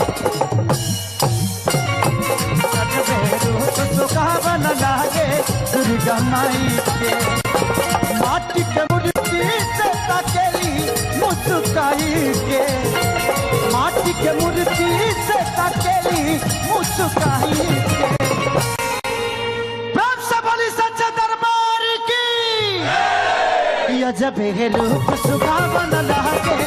जब है रूप सुहावन लागे दुर्गा माई के। माटी के मूर्ति से तकेली मुस्काई के, माटी के मूर्ति से तकेली मुस्काई के। प्रेम से बोली सच्चे दरबार की। ये जब है रूप सुहावन लागे,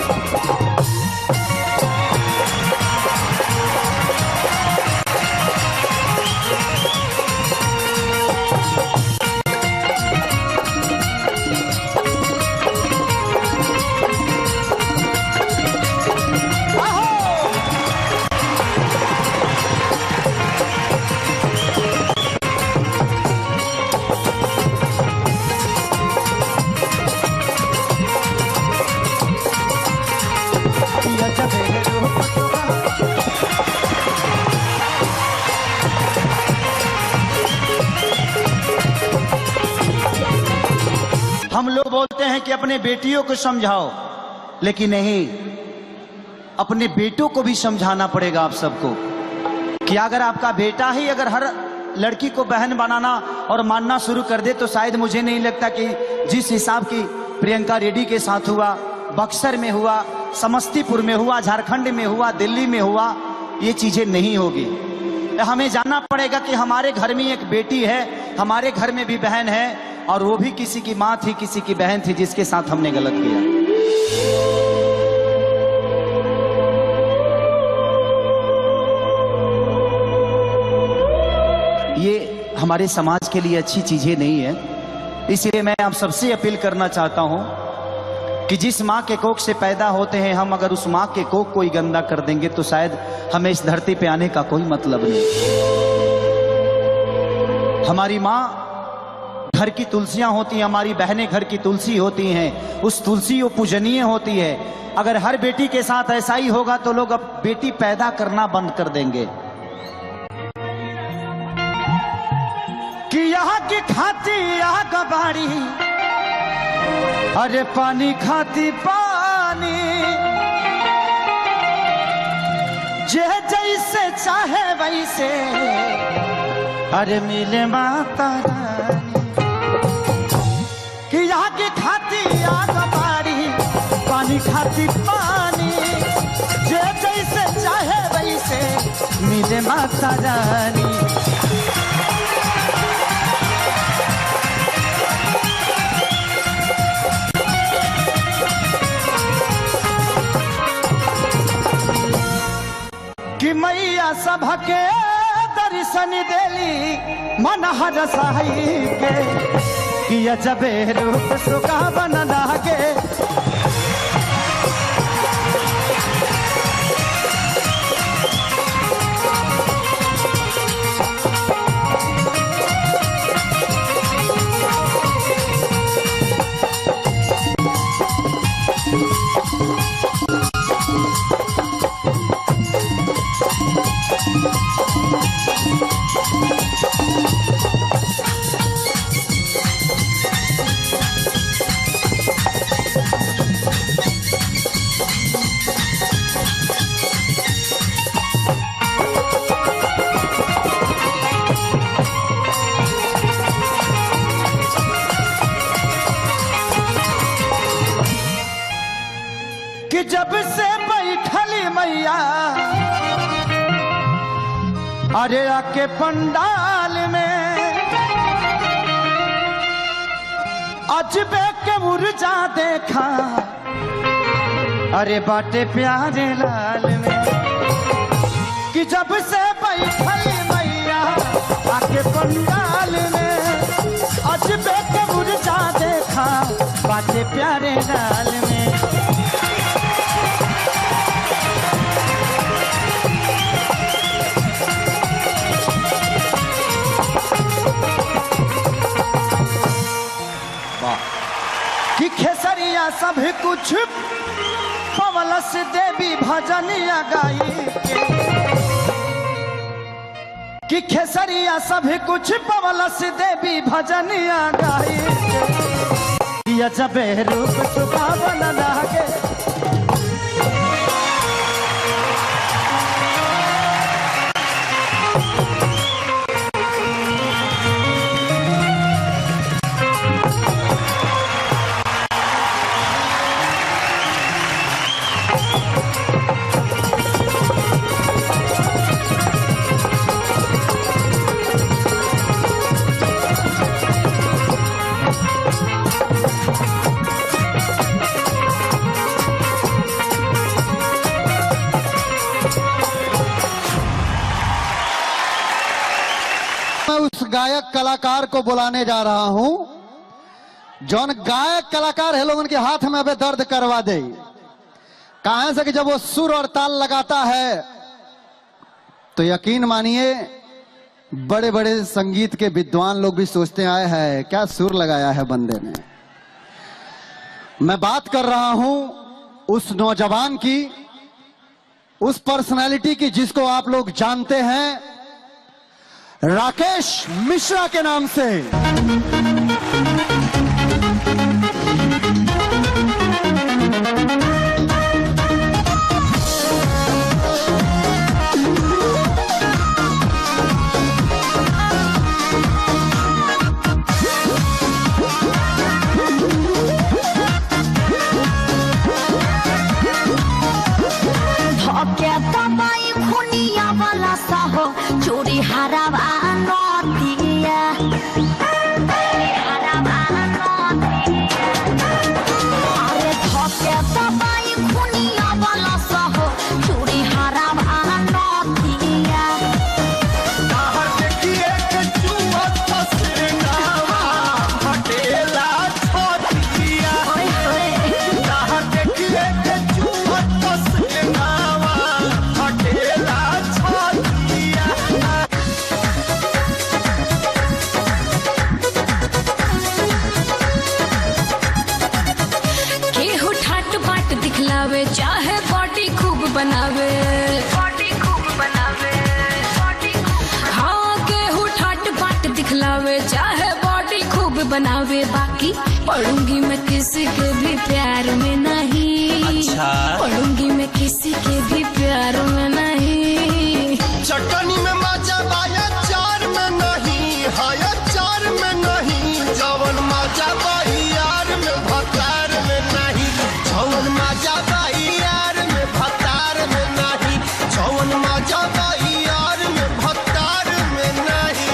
हम लोग बोलते हैं कि अपने बेटियों को समझाओ, लेकिन नहीं, अपने बेटों को भी समझाना पड़ेगा आप सबको कि अगर आपका बेटा ही अगर हर लड़की को बहन बनाना और मानना शुरू कर दे तो शायद मुझे नहीं लगता कि जिस हिसाब की प्रियंका रेड्डी के साथ हुआ, बक्सर में हुआ, समस्तीपुर में हुआ, झारखंड में हुआ, दिल्ली में हुआ, ये चीजें नहीं होगी। हमें जानना पड़ेगा कि हमारे घर में एक बेटी है, हमारे घर में भी बहन है, और वो भी किसी की माँ थी, किसी की बहन थी, जिसके साथ हमने गलत किया। ये हमारे समाज के लिए अच्छी चीजें नहीं है। इसलिए मैं आप सबसे अपील करना चाहता हूं कि जिस माँ के कोख से पैदा होते हैं हम, अगर उस माँ के कोख को ही गंदा कर देंगे तो शायद हमें इस धरती पे आने का कोई मतलब नहीं। हमारी माँ घर की तुलसियां होती हैं, हमारी बहनें घर की तुलसी होती हैं, उस तुलसी वो पूजनीय होती है। अगर हर बेटी के साथ ऐसा ही होगा तो लोग अब बेटी पैदा करना बंद कर देंगे कि यहाँ की खाती यहाँ कबाड़ी, अरे पानी खाती पानी, जे जैसे चाहे वैसे, अरे मिले माता रानी। कि यहाँ की खाती यहाँ कबाड़ी, पानी खाती पानी, जे जैसे चाहे वैसे, मिले माता रानी। कि मैया सबके दर्शन देली मन हर साई के, कि अजबे रूप सुहावन लागे। कि जब से बैठली मैया अरे आके पंडाल में, अजबे के ऊर्जा देखा अरे बाटे प्यारे लाल में। कि जब से बैठली मैया आके पंडाल में, अजबे के ऊर्जा देखा बाटे प्यारे लाल में। कि खेसरिया सब कुछ पवलस देवी भजनिया गाई के, कि खेसरिया सब कुछ पवलस देवी भजनिया गाई के, अजबे रूप सुहावन लागे। मैं उस गायक कलाकार को बुलाने जा रहा हूं जौन गायक कलाकार है लोगों के हाथ में अबे दर्द करवा दे। कहां से कि जब वो सुर और ताल लगाता है तो यकीन मानिए बड़े बड़े संगीत के विद्वान लोग भी सोचते आए हैं क्या सुर लगाया है बंदे ने। मैं बात कर रहा हूं उस नौजवान की, उस पर्सनालिटी की जिसको आप लोग जानते हैं राकेश मिश्रा के नाम से। दिखलावे चाहे बॉडी खूब बनावे, बाकी पढ़ूंगी मैं किसी के भी प्यार में नहीं। अच्छा। पढ़ूंगी मैं किसी के भी प्यार में नहीं। चटनी में मजा बाया चार में नहीं, हाया चार में नहीं, जवन मजा बाई यार में भतार में नहीं, जवन मजा बाई यार में भतार में नहीं, जवन मजा बाई यार में भतार में नहीं।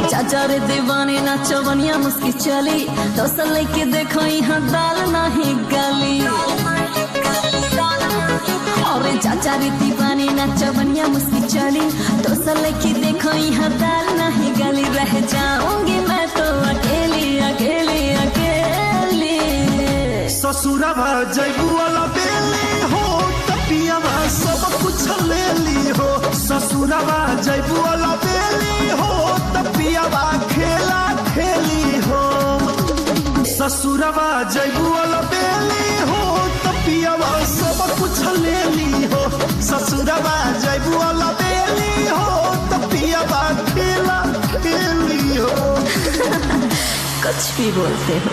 चाचा रे दीवानी ना चवनिया मुस्की चली, दोस्त लेके देखो यहाँ दाल नहीं गली। अरे चाचा रे दीवानी ना चवनिया मुस्की चली, दोस्त लेके देखो यहाँ दाल नहीं गली। रह जाऊंगी मैं तो अकेली अकेली अकेली। ससुरवा जैबू वाला बेली हो, तपियावा सब कुछ ले ली हो। ससुरवा जैबू वाला बेली हो, तपियावा खेला खेली हो। ससुरवा जैबू वाला बेली हो, तपियावा सब कुछ ले ली हो। ससुरवा जैबू वाला बेली हो, तपियावा खेला खेली हो। कुछ भी बोलते हो।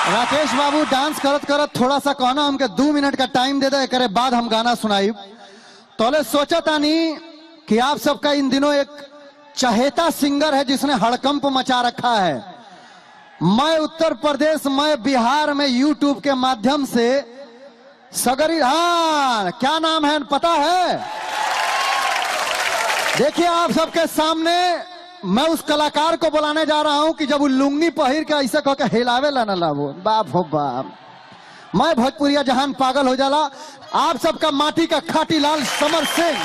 राकेश बाबू डांस करत करत थोड़ा सा कहना हमके 2 मिनट का टाइम दे दे, करे बाद हम गाना सुनाई। तोले सोचा तानी कि आप सबका इन दिनों एक चहेता सिंगर है जिसने हड़कंप मचा रखा है। मैं उत्तर प्रदेश, मैं बिहार में यूट्यूब के माध्यम से सगरी, हाँ क्या नाम है पता है? देखिए आप सबके सामने मैं उस कलाकार को बुलाने जा रहा हूं कि जब वो लुंगी पहिर के ऐसे कह के हिलावे ला ना लावो, बाप हो बाप। मैं भोजपुरिया जहान पागल हो जाला। आप सबका माटी का खाटी लाल समर सिंह।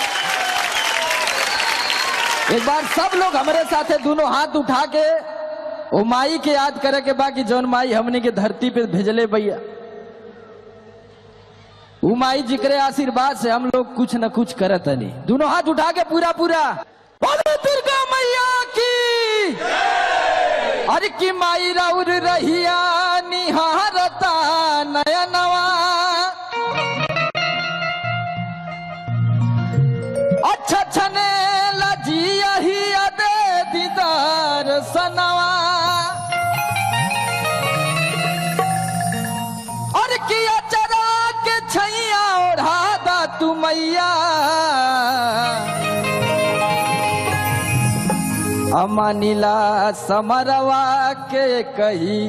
एक बार सब लोग हमारे साथ दोनों हाथ उठा के वो माई के याद करे के बाकी जौन माई हमने के धरती पे भेजले भैया, वो माई जिक्र आशीर्वाद से हम लोग कुछ न कुछ करत नहीं। दोनों हाथ उठा के पूरा पूरा बोलो दुर्गा मैया की। अरे की माई राउर रहिया निहारता नयनवा, अच्छा छने लजिया ही अदे दीदार सनवा। और किया चरा के छैया ओढ़ा दा तू मैया, अमानिला समरवा के कही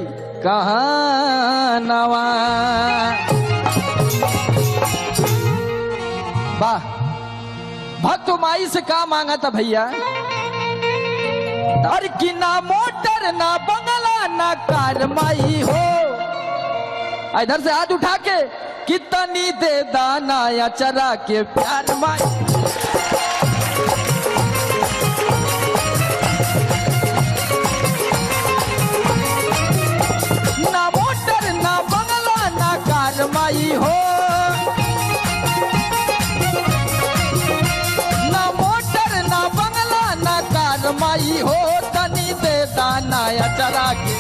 कहानवा। वाह, भक्त माई से का मांगा था भैया? डर की ना मोटर ना बंगला ना कार माई हो। इधर से हाथ उठा के कितनी दे दाना या चरा के प्यार माई। ना मोटर ना बंगला ना कार माई हो, ना मोटर ना बंगला ना कार माई हो। तनी दे दाना या चरा के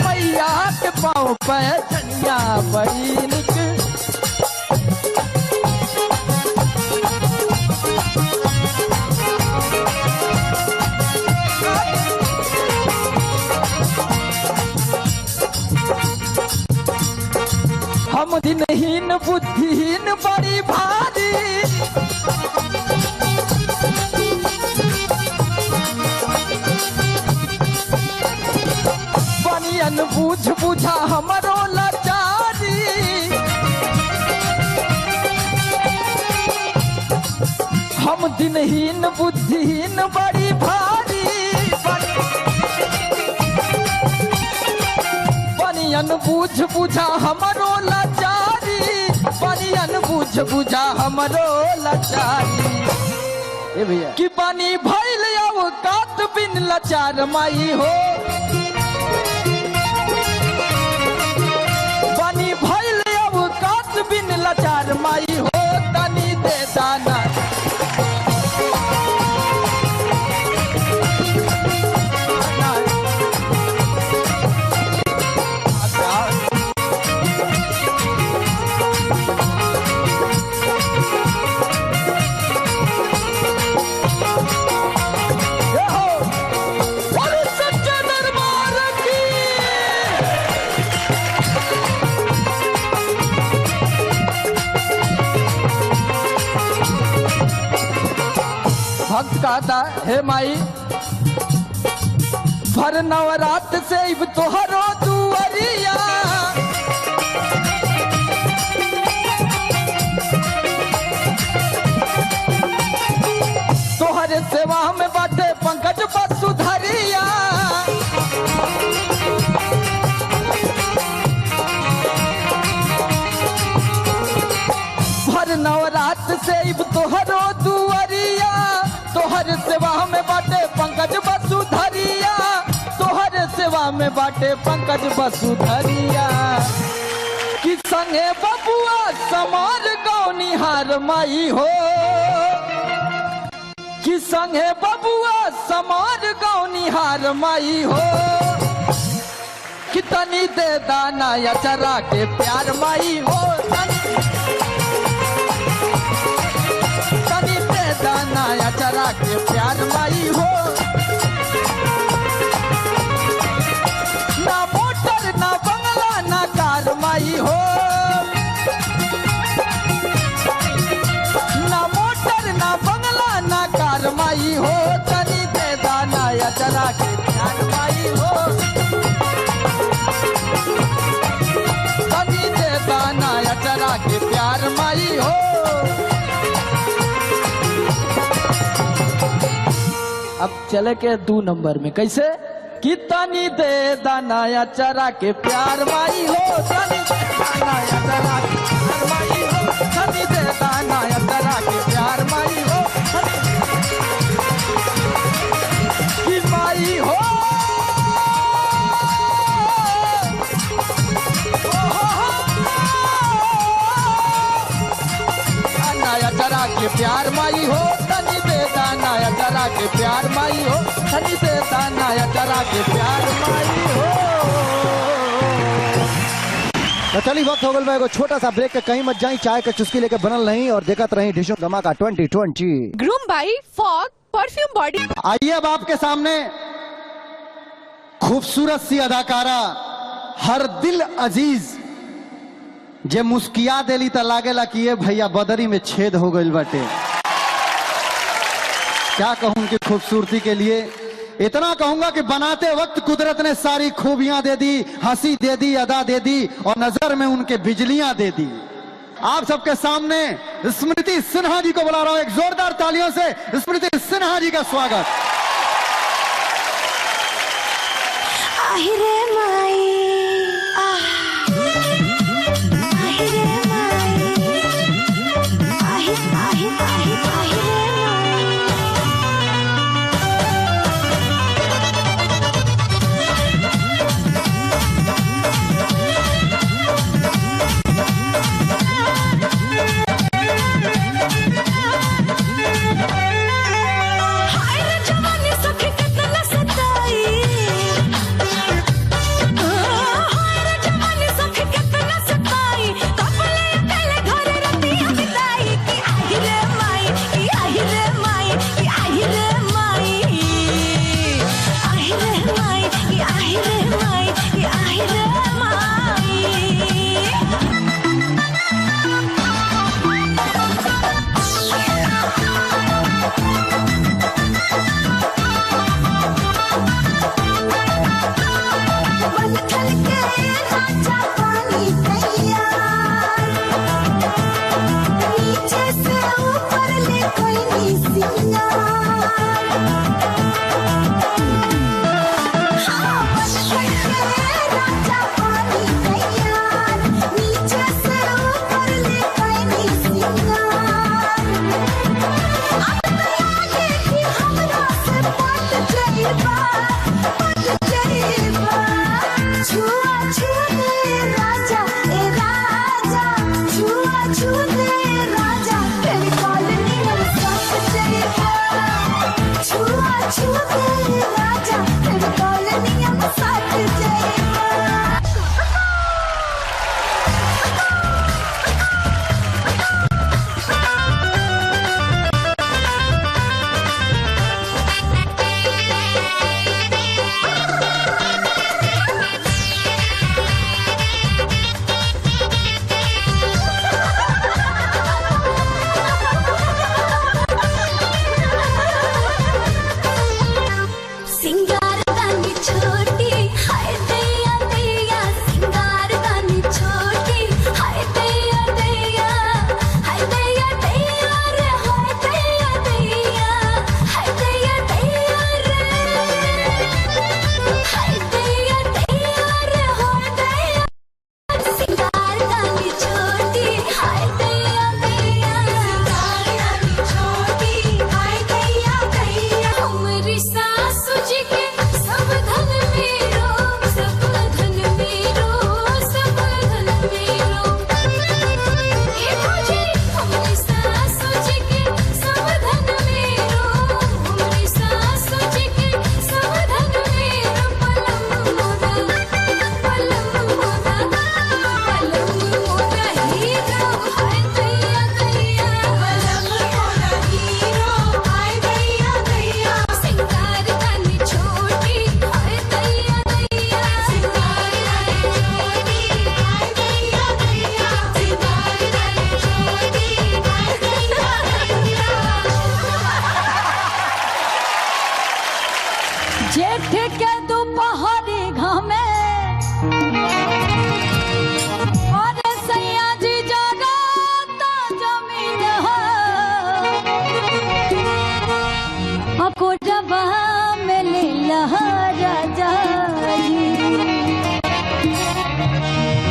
मैया के पाँव पे चनिया बड़ी निक। हम दिनहीन बुद्धिहीन बड़ी भारी, बनियन बूझ बुझा हमरो लाचारी। हम दिनहीन बुद्धिहीन बड़ी भारी, बनियन बूझ बुझा हमरो लाचारी, बनियन बूझ बुझा हमरो लाचारी। ए भैया कि पानी भइल औकात बिन लाचार माई हो, पानी भइल औकात बिन लाचार माई बता दा हे माई भर नवरात से इब तोहरो दुआरिया तोहरे सेवा में बाटे पंकज वसुधरिया भर नवरात से इब तोहरो दुआरिया तोहर सेवा में बाटे पंकज वसुधरिया तोहर सेवा में बाटे पंकज वसुधरिया कि संगे बबुआ समार गौनिहार माई हो कि संगे बबुआ समार गौनिहार माई हो कि तनी दे दाना या चरा के प्यार माई हो तनी दे दाना या चरा के प्यार माई हो ना मोटर ना बंगला ना कार माई हो ना मोटर ना बंगला ना कार माई हो तनी दे दाना या चरा के प्यार माई हो तनी दे दाना या चरा के प्यार माई हो अब चले के 2 नंबर में कैसे कि तनी दे दाना या चरा के प्यार माई हो तनी दे दाना या चरा के प्यार माई हो तनी दे दाना या चरा के प्यार माई हो कि माई हो या चरा के प्यार माई हो तनी दे दाना या चरा के प्यार माई हो तनी दे दाना या चरा के प्यार माई हो। तो चलिए वक्त हो गया एगो छोटा सा ब्रेक के कहीं मत जाई चाय के चुस्की लेके बनल नहीं और देखत रही ढिशुम धमाका 2020 groom by Fogg perfume body. आइए अब आपके सामने खूबसूरत सी अदाकारा हर दिल अजीज जे मुस्किया देली त लागेला कि ये भैया बदरी में छेद हो गई बाटे। क्या कहूं उनकी खूबसूरती के लिए इतना कहूंगा कि बनाते वक्त कुदरत ने सारी खूबियां दे दी, हंसी दे दी, अदा दे दी और नजर में उनके बिजलियां दे दी। आप सबके सामने स्मृति सिन्हा जी को बुला रहा हूं, एक जोरदार तालियों से स्मृति सिन्हा जी का स्वागत। আহিরে মাই আহিরে মাই আহিরে মাই हाय रे जवानी सखी कितना सताई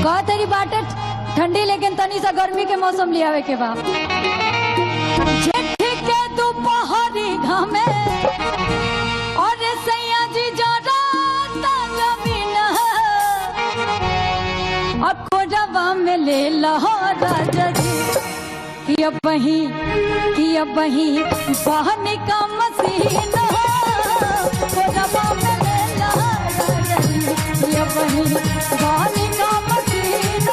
कहा तेरी बाटे ठंडी लेकिन तनी सा गर्मी के मौसम लिया आवे के बा जेठ के दोपहरी घामे और सैया जी जरा जमीन अकोरवा में ले लहरा जगी किया बही बहनी का मसीन कोरवा में ले लहरा जगी किया बही बहनी का मसीन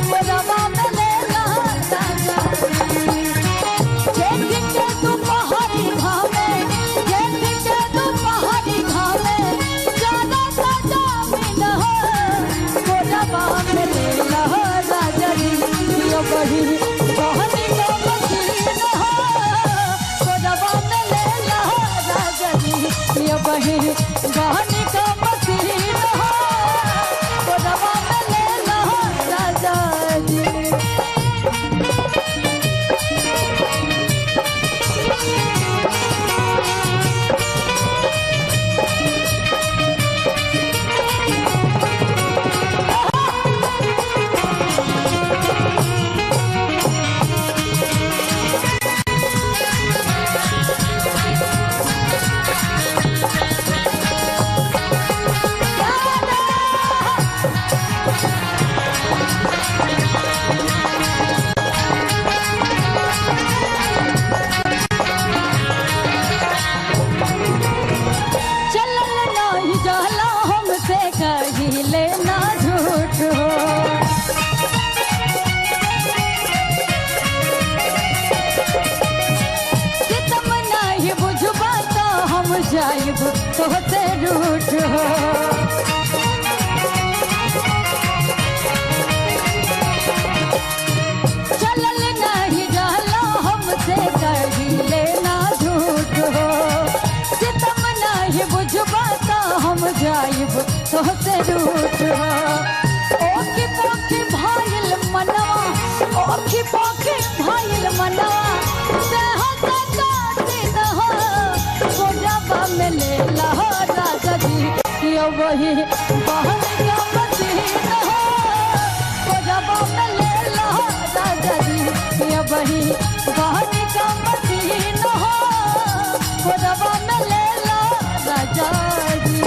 कोरवा में ले लहरा जगी जेठ के दोपहरी घामे जेठ के दोपहरी घामे ज्यादा जमीन कोरवा में ले लहरा जगी किया बही बहनी का मसीन कोरवा में ले लहरा जगी किया बही बहनी का मसीन कोरवा में ले लहरा जगी चलल नहीं जाला हमसे कही लेना झूठ हो सितम नहीं बुझबा तो हम जाइब तोहसे रूठ हो चलल नहीं जाला हमसे कही लेना झूठ हो सितम नहीं बुझबा तो हम जाइब तोहसे रूठ हो ओखी पोखी भाइल मनवा ओखी पोखी भाइल मनवा देह सदा दिन हो कोरवा में ले लहरा जगी किया वही बहन का मसीन हो कोरवा में ले लहरा जगी किया वही बहन का मसीन हो कोरवा में ले लहरा जगी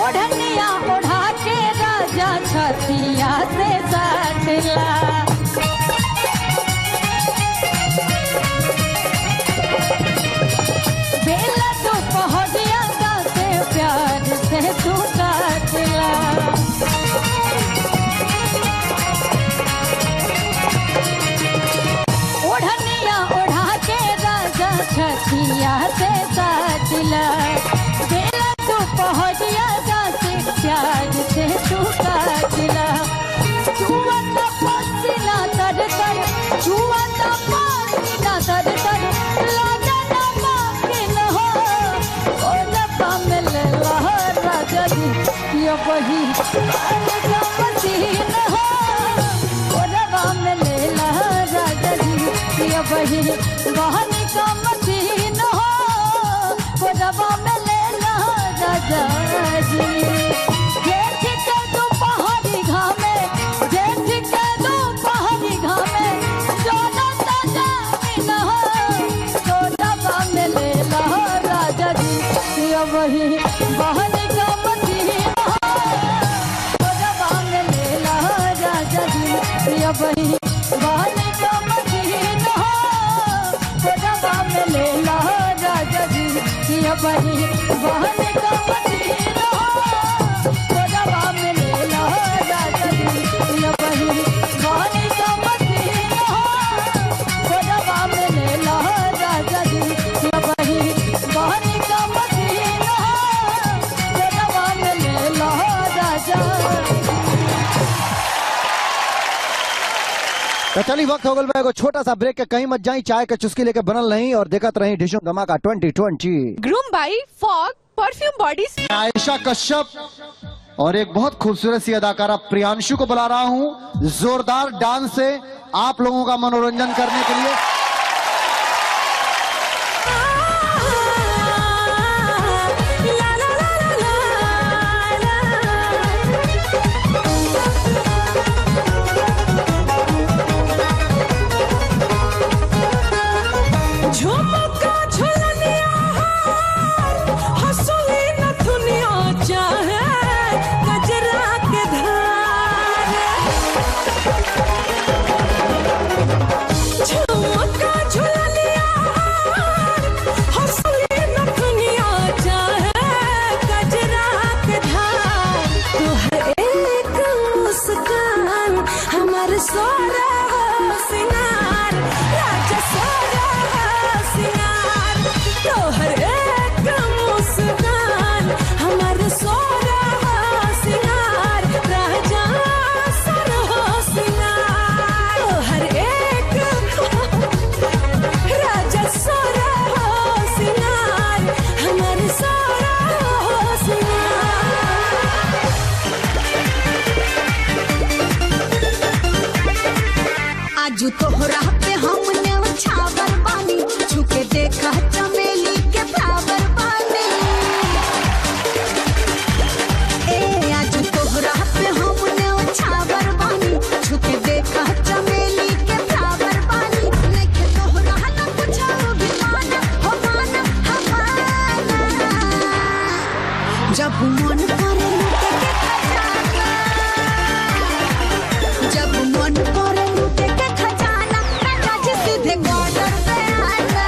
ओढ़निया ओढ़ा के राजा छतिया से साटला बेला दोपहरिया का से प्यार से तू काटला ओढ़निया ओढ़ा के राजा छतिया से साटला बेला दोपहरिया का से प्यार से तू काटला छुआ तो पसीना तर तर छुआ तो पसीना तर तर लाजा ना माकिन हो कोरवा में ले लहरा जगी किया वही बहन का मसीन हो कोरवा में ले लहरा जगी किया वही बहन का मसीन हो कोरवा में ले लहरा जगी जेठ के दोपहरी घामे जेठ के दोपहरी घामे जोना ताजा मिना बही बहन का मदीना कोरबा में लेला राजा जी पिया बही बहन का मदीना कोरबा में लेला राजा जी पिया बही बहन का मदीना कोरबा में लेला राजा जी पिया बही बहन का मदीना कोरबा में लेला राजा जी पिया बही बहन का मदीना कोरबा में लेला राजा। तो चलिए वक्त हो गया एगो छोटा सा ब्रेक के, कहीं मत जाई, चाय के चुस्की लेके बनल नहीं और देखत रही Dishoom Dhamaka 2020। Groom by Fogg perfume body Ayesha Kashyap और एक बहुत खूबसूरत सी अदाकारा प्रियांशु को बुला रहा हूं जोरदार डांस से आप लोगों का मनोरंजन करने के लिए। आजू तोहरा पे हमने छावर बानी छुके देखा चमेली के फ्लावर बानी। ए आजू तोहरा पे हमने छावर बानी छुके देखा चमेली के फ्लावर बानी। लेके तोहरा ना कुछ भी माना हो माना हमारा जब मन करे लूटे के खजाना जब मन करे लूटे के खजाना राजा जी सीधे कॉर्नर पे आना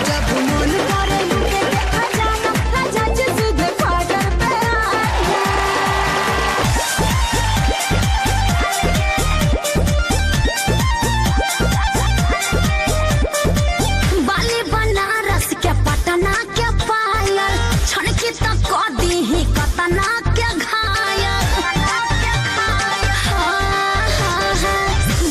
जब मन करे लूटे के खजाना राजा जी सीधे कॉर्नर पे आना। बाली बनारस के पटना के पायल छनकी तक दी ही कतना के घायल।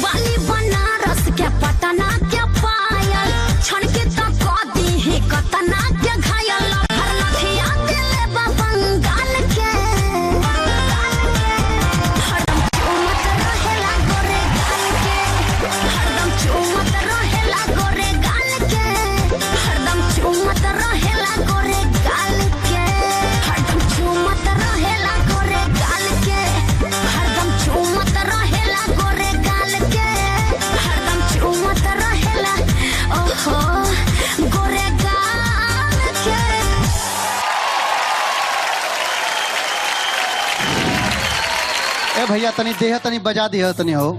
बाली बनारस के पटना के पायल छनकी तक दी ही कतना के घायल। हर लखिया दिले बंगाल के हरदम चुमत रहेला गोरे गाल के हरदम चुमत रहेला गोरे गाल के हरदम चुमत रहेला गोरे गाल के हरदम चुमत रहेला गोरे गाल के हरदम चुमत रहेला गोरे गाल के हरदम चुमत रहेला ओहो गोरे गाल के। ए भैया तनी देह तनी बजा दिया तनी हो।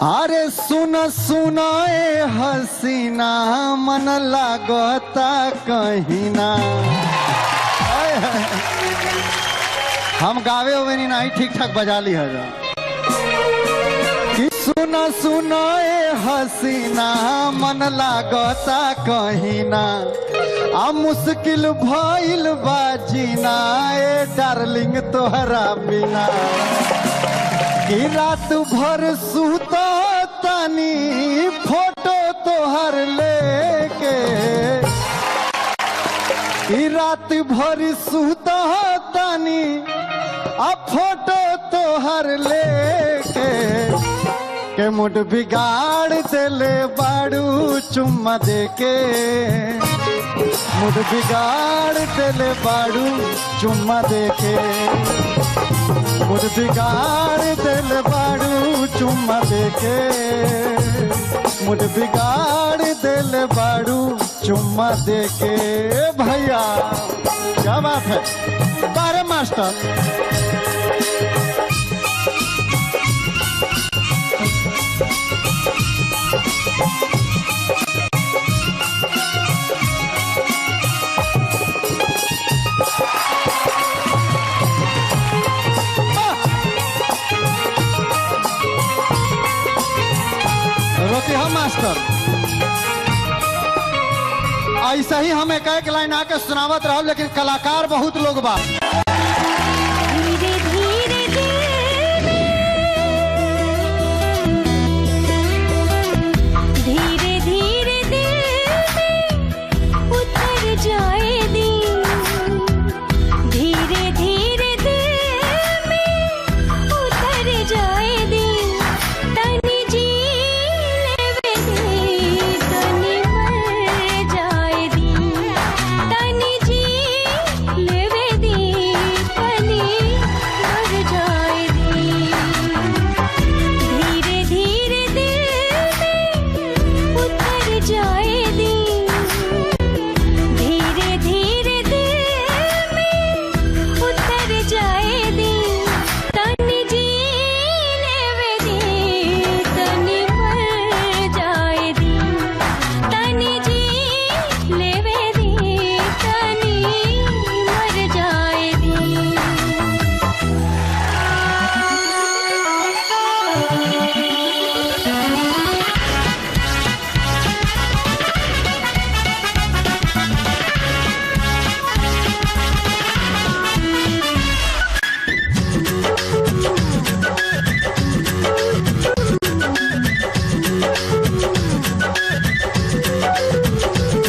अरे सुन सुनाए हसीना मन लागता कहीं ना। हम गावे हुए नहीं ठीक ठाक बजा ली है कि सुन सुनाए हसीना मन लागता कहीं ना आ मुश्किल भइल बाजीना ए डार्लिंग तोहरा बिना कि रात भर सुता तानी फोटो तोहर लेके कि रात भर सुता तानी आ फोटो तोहर लेके के मुड बिगाड़ देले बाड़ू चुम्मा देके मुड बिगाड़ देले बाड़ू चुम्मा देके मुड बिगाड़ देले बाड़ू चुम्मा देके मुड बिगाड़ दिल बाड़ू चुम्मा दे के भैया। क्या बात है, बारे मास्टर। रोकी हम मास्टर, ऐसा ही हम एक एक लाइन आके सुनावत रहो, लेकिन कलाकार बहुत लोग बा। धीरे धीरे धीरे धीरे दिल में उतर जाए दिल, धीरे धीरे दिल में उतर जाए दिल, तनी जी लेवे दिल, तनी मर जाए दिल, तनी जी लेवे दिल, तनी मर जाए दिल, धीरे धीरे दिल में उतर जाए दिल, धीरे धीरे दिल में उतर जाए दिल, तनी जी लेवे दिल, तनी मर जाए दिल, तनी जी लेवे दिल, तनी मर जाए दिल।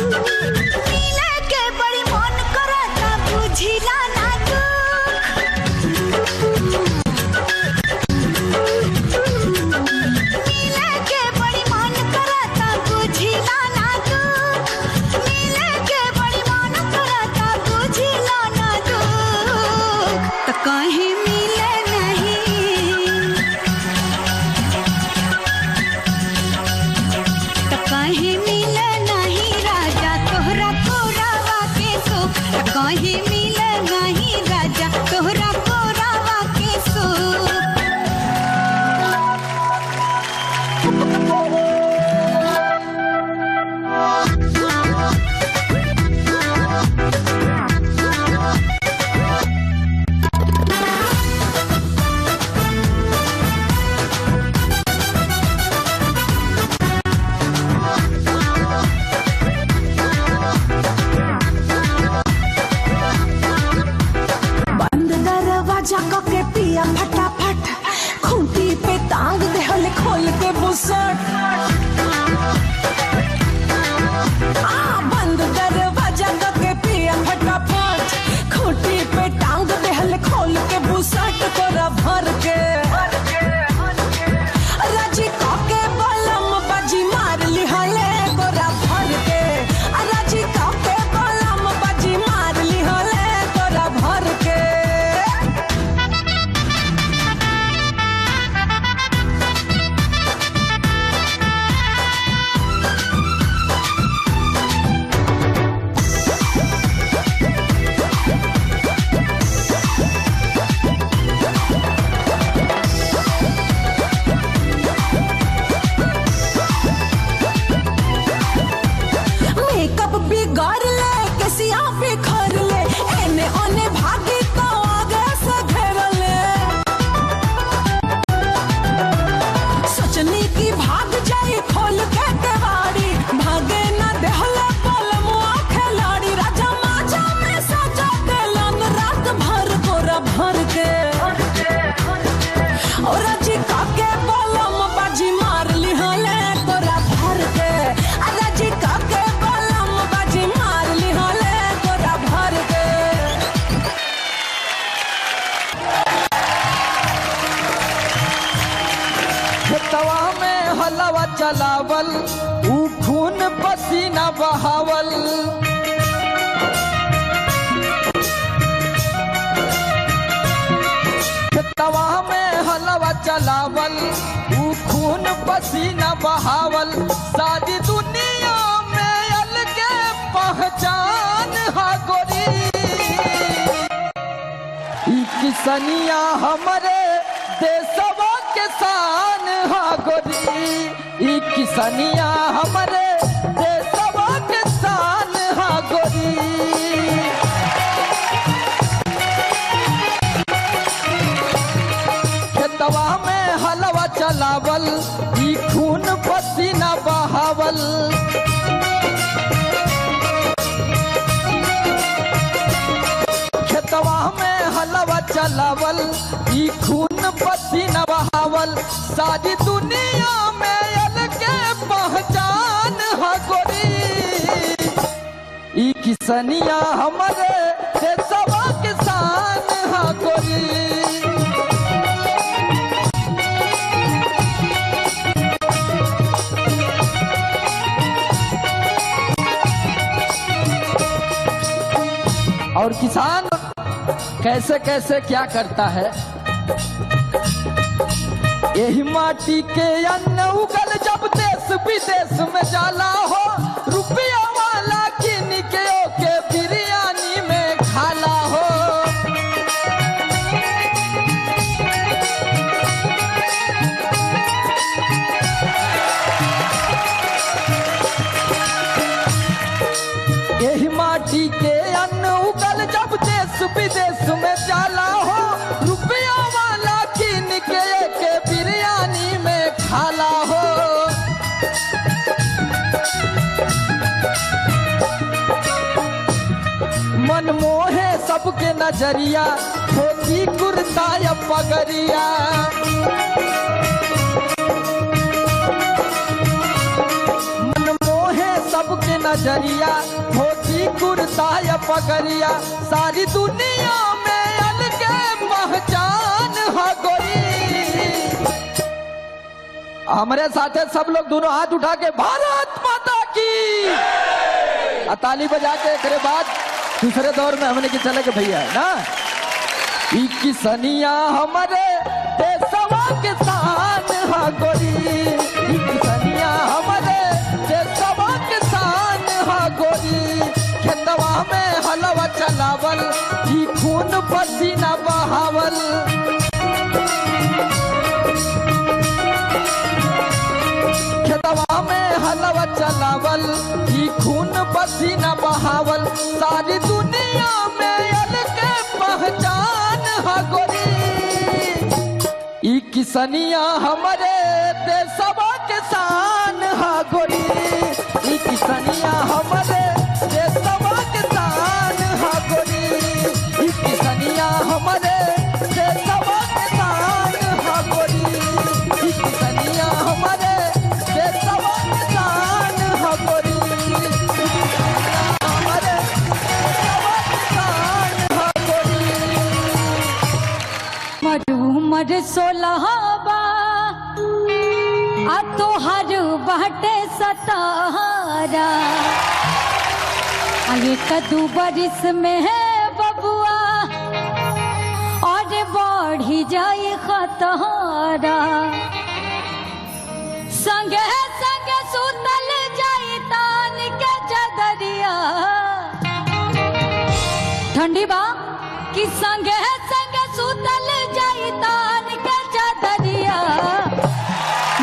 मिले के बड़ी मन करता बुझिला ना तू, मिले के बड़ी मन करता बुझिला ना तू, मिले के बड़ी मन करता बुझिला ना तू, तो कहीं मिले नहीं, तो कहीं मिले नहीं राजा तोहरा कोरावा के सुख, तो कहीं मिले नहीं राजा तोहरा कोरावा के सुख। बंद दरवाजा के पिया फटाफट, खूंटी पे टांग दे हले खोल के बुसट, बंद दरवाजा के पिया फटाफट, खूंटी पे टांग दे हले खोल के बुसट, तोरा भर के राजी काके बलम बाजी मार ली हले, तोरा भर के राजी काके बलम बाजी मार ली हले, तोरा भर के। मेकअप बिगाड़ ले, केसिया बिखर ले, एने ओने भागी तो आगे से घेर ले, सोचनी की भाग जाई खोल के केवाड़ी, भागे ना देहले पलमुआ खिलाड़ी, राजा माजा में सजा देलन रात भर गोरा भर के, और राजी काके बलम बाजी मार ली हले, तोरा भर के राजी काके बलम बाजी मार ली हले, तोरा भर के। खेतवा में हलवा चलावल, ऊ खून पसीना बहावल, खेतवा में हलवा चलावल, ऊ खून पसीना बहावल, सारी दुनिया किसनिया हमरे देशवा के शान हा गोरी, ई किसनिया हमरे देशवा के शान हा गोरी। खेतवा में हलवा चलावल, ई खून पसीना बहावल। खेतवा में हलवा चलावल, ई खून पसीना बहावल। सारी दुनिया में अलगे पहचान हा गोरी, ई किसनिया हमरे देशवा के शान हा गोरी। और किसान कैसे कैसे क्या करता है, यही माटी के अन्न उगल जब देश विदेश में जाला हो, रुपया वाला किन के ओके बिरयानी में खाला हो। यही माटी के अन्न उगल जब देश विदेश में जाला हो, रुपया वाला किन के बिरयानी में खाला हो। मन मोहे सबके नजरिया, धोती कुर्ता या पगड़िया। मन मोहे सबके नजरिया, धोती कुर्ता या पगड़िया। सारी दुनिया में अलगे पहचान हा गोरी। हमारे साथे सब लोग दोनों हाथ उठा के भारत माता की ताली बजा के करे बाद दूसरे दौर में हमने की चले के भैया है ना। ई किसनिया हमारे देशवा के शान हा गोरी, ई किसनिया हमारे देशवा के शान हा गोरी। खेतवा में हलवा चलावल, ई खून पसीना बहावल। खेतवा में हलवा चलावल, ई खून पसीना बहावल। सारी दुनिया में अलगे पहचान हा गोरी, ई किसनिया हमरे देशवा के शान हा गोरी, ई किसनिया हमरे देशवा के शान हा गोरी, ई किसनिया हमरे देशवा के शान हा गोरी, ई किसनिया हमरे देशवा के शान हा गोरी, ई किसनिया हमरे देशवा के शान हा गोरी। मर सोलहबा आ तोहर बाटे सतारा, आगे कदू बरिस में है बबुआ और बढ़ी जाए खतरा। संगे संगे सुतल जाई तान के चदरिया, ठंडी बा कि संगे संगे सुतल जाई तान के चदरिया।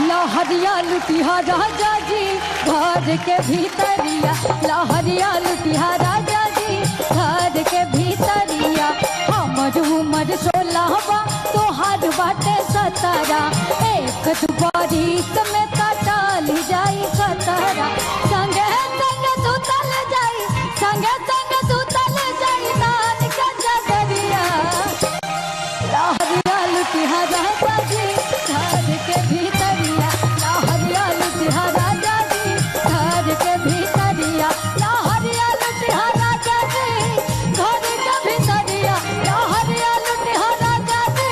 लहरिया लुटिया राजा जी घर के भीतरिया, लहरिया लुटिया राजा जी घर के भीतरिया। हमर उमर 16 तोहार बाटे 17, एक दुबारिश में कटल जाई खतरा। संगे संगे सुतल जाई, संगे संगे सुतल जाई तान के चदरिया। लहरिया लुटिया राजा जी घर के भीतरिया, लहरिया लुटिया राजा जी घर के भीतरिया, लहरिया लुटिया राजा जी घर के भीतरिया, लहरिया लुटिया राजा जी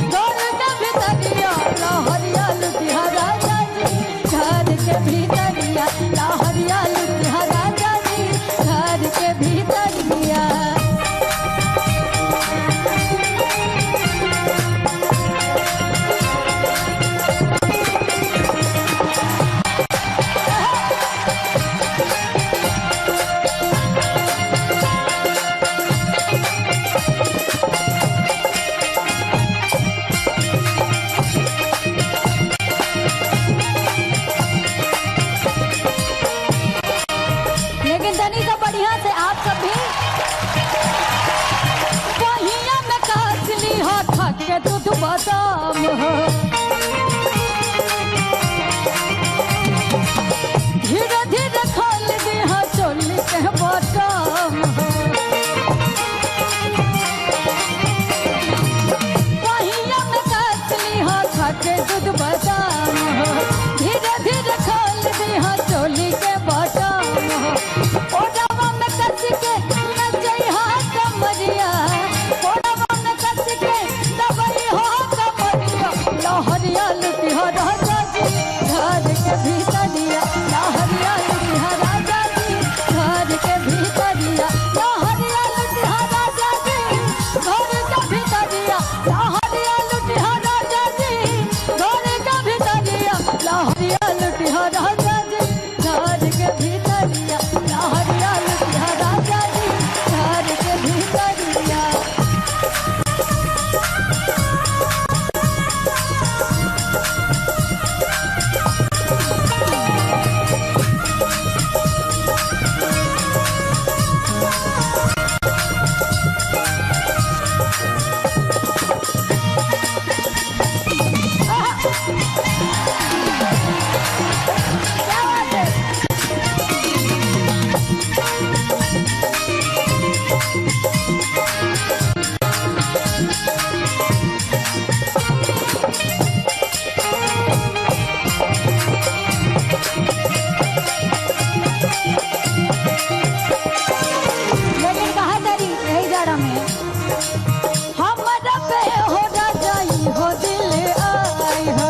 घर के भीतरिया, लहरिया लुटिया राजा जी के भीतरिया लहरिया लुटिया राजा जी घर के भीतरिया लहरिया लुटिया राजा जी घर के भीतरिया लहरिया लुटिया राजा जी घर के भीतरिया लहरिया लुटिया राजा जी घर के भीतरिया लहरिया लुटिया राजा जी घर के भीतरिया लेकिन बहादुरी यही जड़ा में हम पे हो जाई हो दिल आई हो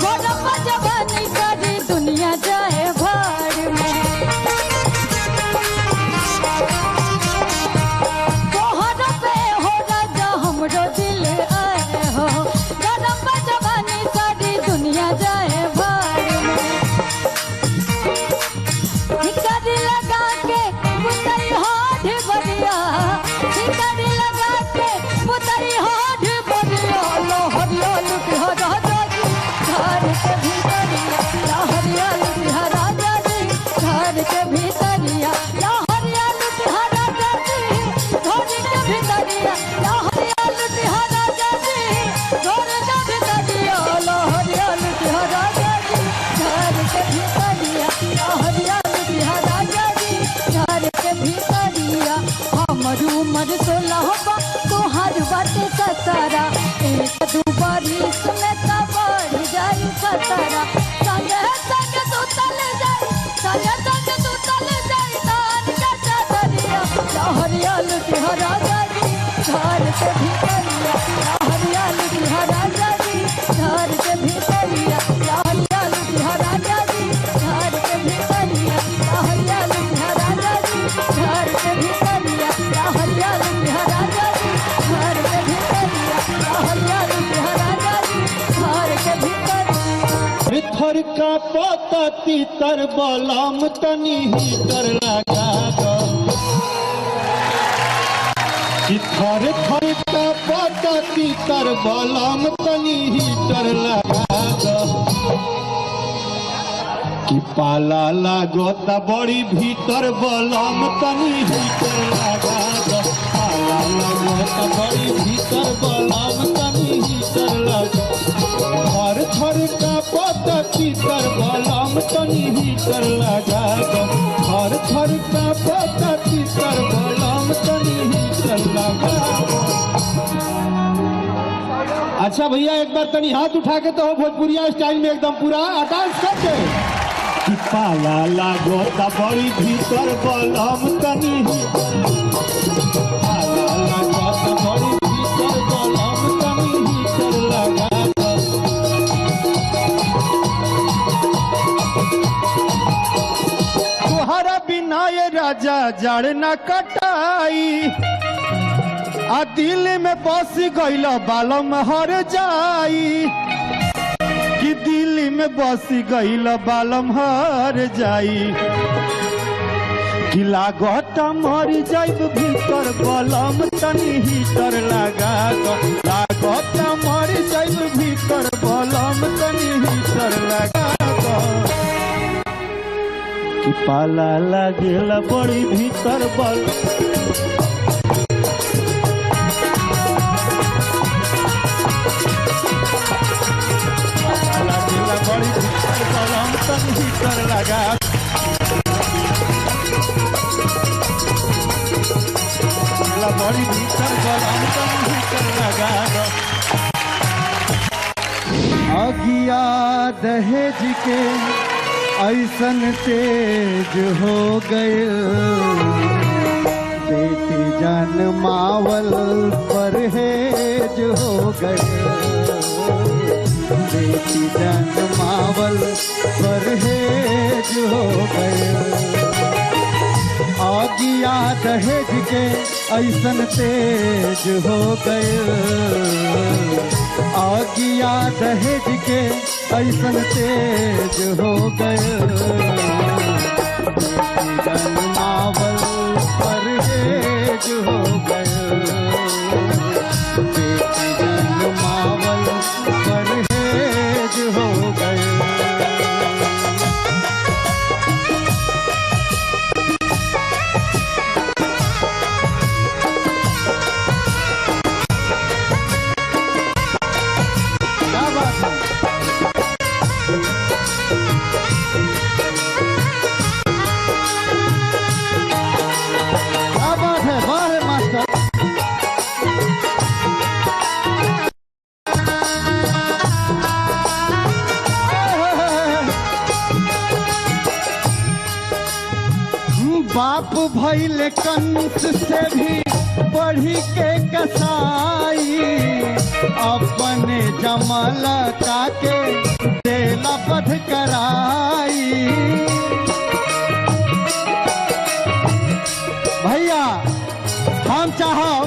गोरब जवानी करी दुनिया जाए भाड़ में तोहर पे हो राजा हमरो दिल आए हो गोरब जवानी करी दुनिया जाए भाड़ में ठिकारी लगा के पुतरी हाथ बढ़िया ठिकारी लगा के पुतरी हाथ बढ़िया लहरिया लुटिया राजा जी घर के भीतरिया लहरिया लुटिया राजा जी घर के भीतरिया लहरिया लुटिया राजा जी घर के भीतरिया लहरिया लुटिया राजा जी घर के भीतरिया लहरिया लुटिया राजा जी घर के भीतरिया लहरिया लुटिया राजा जी घर के भीतरिया हमर उमर 16 बा तोहार बाटे 17 एक दू बारिश में त बढ़ जाई खतरा संगे संगे सुतल जाई संगे संगे सुतल जाई तान के चादरिया लहरिया लुटिया राजा जी घर के भीतरिया लहरिया लुटिया राजा जी घर के भीतरिया लहरिया लुटिया राजा जी घर के भीतरिया लहरिया लुटिया राजा जी घर के भीतरिया लहरिया लुटिया राजा जी घर के भीतरिया लहरिया लुटिया राजा जी घर के भीतरिया थर का पता तीतर बलम तनी हीटर लगा दो कि थर थर का पता तीतर बलम तनी हीटर लगा दो कि पाला लागो त बड़ी भीतर बलम तनी हीटर लगा दो पाला लागो त बड़ी भीतर बलम तनी हीटर लगा थर थर का पता तीतर बलम तनी हीटर लगा दो थर थर का पता तीतर बलम तनी हीटर लगा दो। अच्छा भैया एक बार तनी हाथ उठा के तो भोजपुरिया स्टाइल में एकदम पूरा डांस करके कि पाला लागो त बड़ी भीतर बलम तनी पाला लागो त बड़ी भीतर बलम तनी हीटर लगा दो। तोहरा बिना ये राजा जड़ न कटाई आ दिल में बस गइल बालम हर जाई कि दिल में बस गइल बालम हर जाई कि लागत मर जाइब भीतर बलम तनी हीटर लगा दो लागत मर जाइब भीतर बलम तनी हीटर लगा दो कि पाला लागेला बड़ी भीतर बल बड़ी भीतर बलम तनी हीटर लगा बड़ी भीतर बलम तनी हीटर लगा दो। अगिया दहेज के ऐसन तेज हो गए बेटी जान मावल परहेज हो गए बेटी जन्मावल परहेज हो गए। आगिया दहेज के ऐसन तेज हो गए। आगिया दहेज के ऐसन तेज हो गए। जन्मावल परहेज हो गए। बेटी जन्मावल परहेज हो गए। क्या बात है? क्या बात है? वाह रे मास्टर। बाप भइल कंस से भी बढ़ी के कसाई। अपने जमल काके देला बध कराई। भैया हम चाहब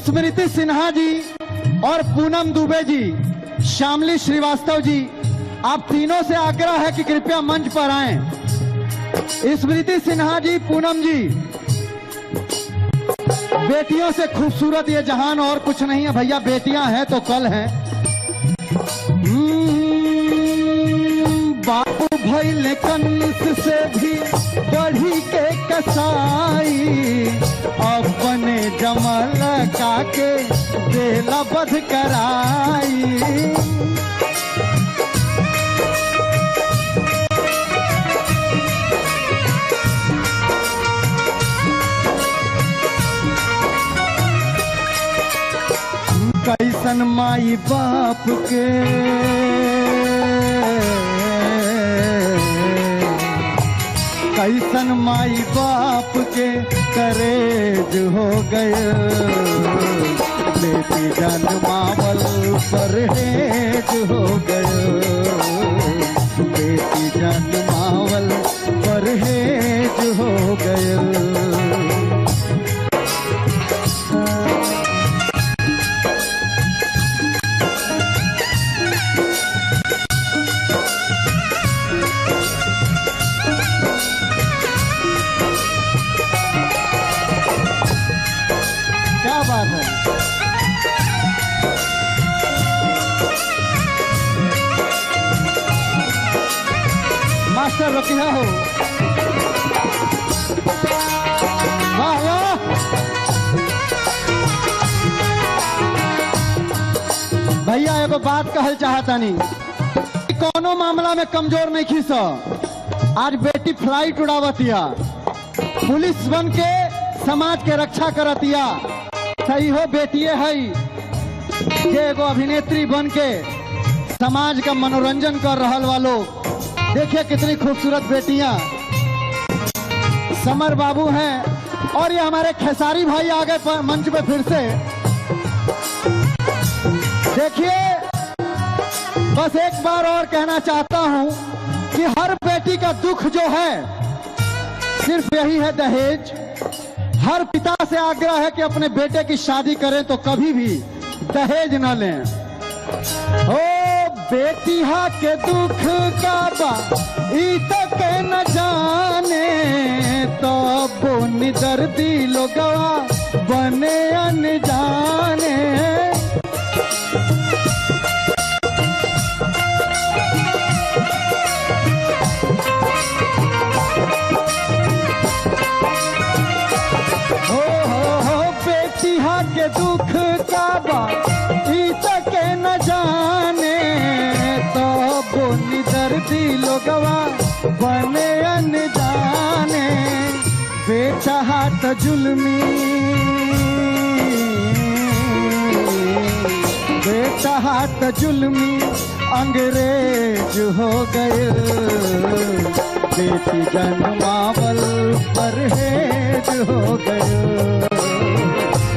स्मृति सिन्हा जी और पूनम दुबे जी, श्यामली श्रीवास्तव जी, आप तीनों से आग्रह है कि कृपया मंच पर आएं। स्मृति सिन्हा जी, पूनम जी, बेटियों से खूबसूरत ये जहान और कुछ नहीं है भैया। बेटियां हैं तो कल हैं। बापू भइल कंस से भी बढ़ी के कसाई। अपने जमल काके देला बध कराई। कैसन माई बाप के कैसन माई बाप के करेज हो गए। बेटी जन्मावल परहेज हो गए। बेटी जन्मावल परहेज हो गए। क्या बात है? मास्टर रखिया हो। वाह वाह। भैया एगो बात कहल चाहता नहीं, कोनो मामला में कमजोर नहीं खीस। आज बेटी फ्लाइट उड़ावतिया, पुलिस बन के समाज के रक्षा करतिया। सही हो बेटिए है जे एगो अभिनेत्री बन के समाज का मनोरंजन कर रहल वालों। देखिए कितनी खूबसूरत बेटियां। समर बाबू हैं और ये हमारे खेसारी भाई आ गए मंच पे फिर से। देखिए बस एक बार और कहना चाहता हूं कि हर बेटी का दुख जो है सिर्फ यही है, दहेज। हर पिता से आग्रह है कि अपने बेटे की शादी करें तो कभी भी दहेज न लें। ओ बेटिया के दुख का बा ई तक न जाने। तो बोनी दर्दी लोगवा बने अनजाने। बेटिया के दुख का बात ई तक न जाने। तो बोली दर्दी लोगवा बने अनजाने। बेचाहत जुल्मी बेचाहत जुल्मी अंग्रेज हो गए। बेटी जन्मावल परहेज हो गए।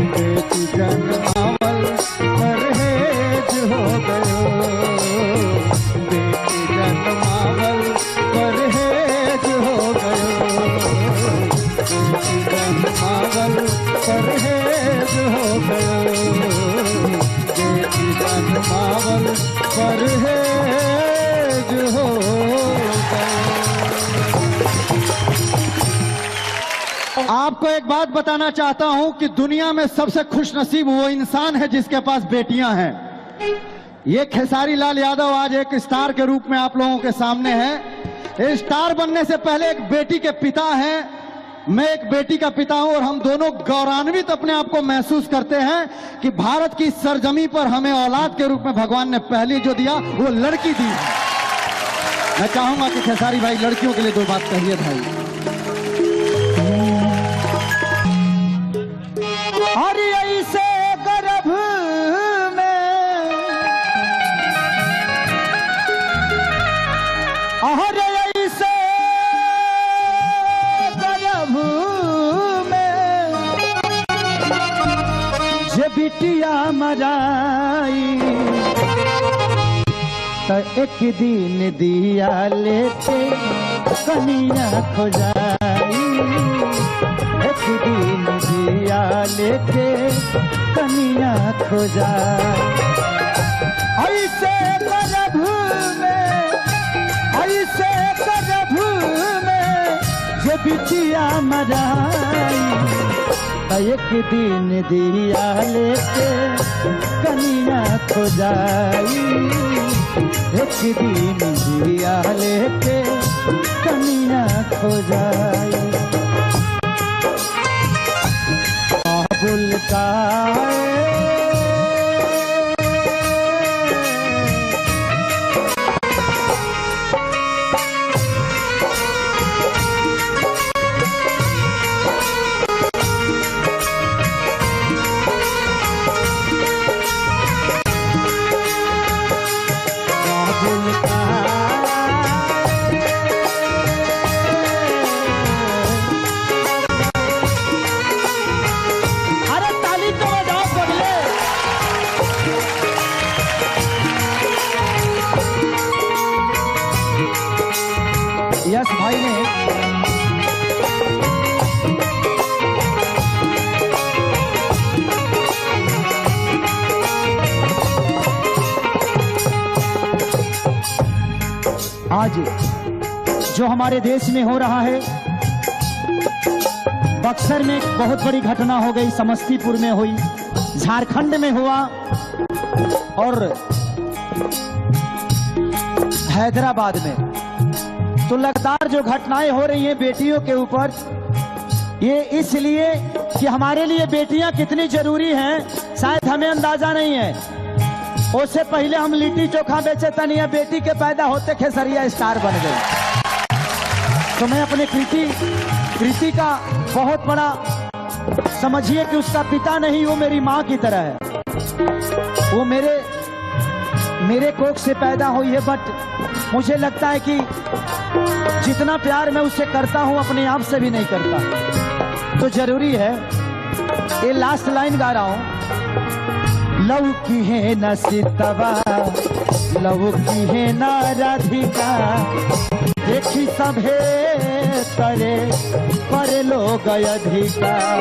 बेटी जन्मावल परहेज हो गए। आपको एक बात बताना चाहता हूं कि दुनिया में सबसे खुशनसीब वो इंसान है जिसके पास बेटियां हैं। ये खेसारी लाल यादव आज एक स्टार के रूप में आप लोगों के सामने है। स्टार बनने से पहले एक बेटी के पिता हैं, मैं एक बेटी का पिता हूं और हम दोनों गौरवान्वित अपने आप को महसूस करते हैं कि भारत की सरजमी पर हमें औलाद के रूप में भगवान ने पहली जो दिया वो लड़की दी। मैं चाहूंगा कि खेसारी भाई लड़कियों के लिए दो बात कहिए भाई। और ऐसे गर्भ में और ऐसे गर्भ में जे बिटिया मराई तो एक दिन दिया लेते कनिया खोजाई, एक दिन दिया लेके कनिया खोजाई। ऐसे गर्भ में ऐसे गर्भ में जे बिटिया मराई तो एक दिन दिया लेके कनिया खोजाई, एक दिन दिया लेके कनिया खोजाई। बुलका यस भाई ने आज जो हमारे देश में हो रहा है, बक्सर में बहुत बड़ी घटना हो गई, समस्तीपुर में हुई, झारखंड में हुआ और हैदराबाद में। तो लगातार जो घटनाएं हो रही हैं बेटियों के ऊपर, ये इसलिए कि हमारे लिए बेटियां कितनी जरूरी हैं शायद हमें अंदाजा नहीं है। उससे पहले हम लिट्टी चोखा बेचे तनिया, बेटी के पैदा होते खेसरिया स्टार बन गए। तो मैं अपने कृति का बहुत बड़ा समझिए कि उसका पिता नहीं, वो मेरी माँ की तरह है। वो मेरे कोख से पैदा हुई है, बट मुझे लगता है कि जितना प्यार मैं उससे करता हूं अपने आप से भी नहीं करता। तो जरूरी है, ये लास्ट लाइन गा रहा हूं। लव की है न सीतवा, लव की है न राधिका, देखी सभे करे पर लोग अधिकार।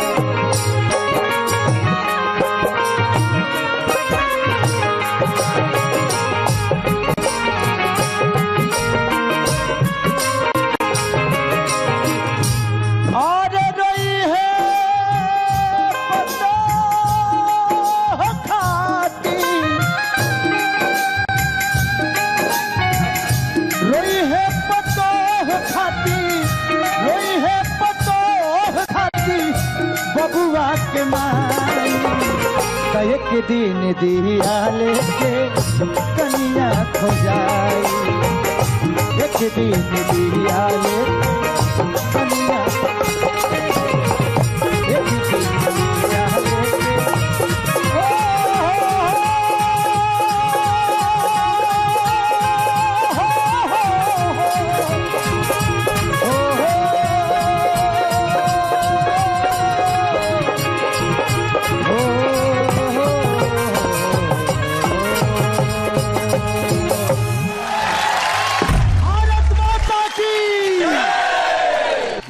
बबुआ के माई एक दिन दिया लेके कनिया खोजाई, एक दिन दिया लेके कनिया, एक दिन दिया लेके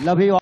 लव यू।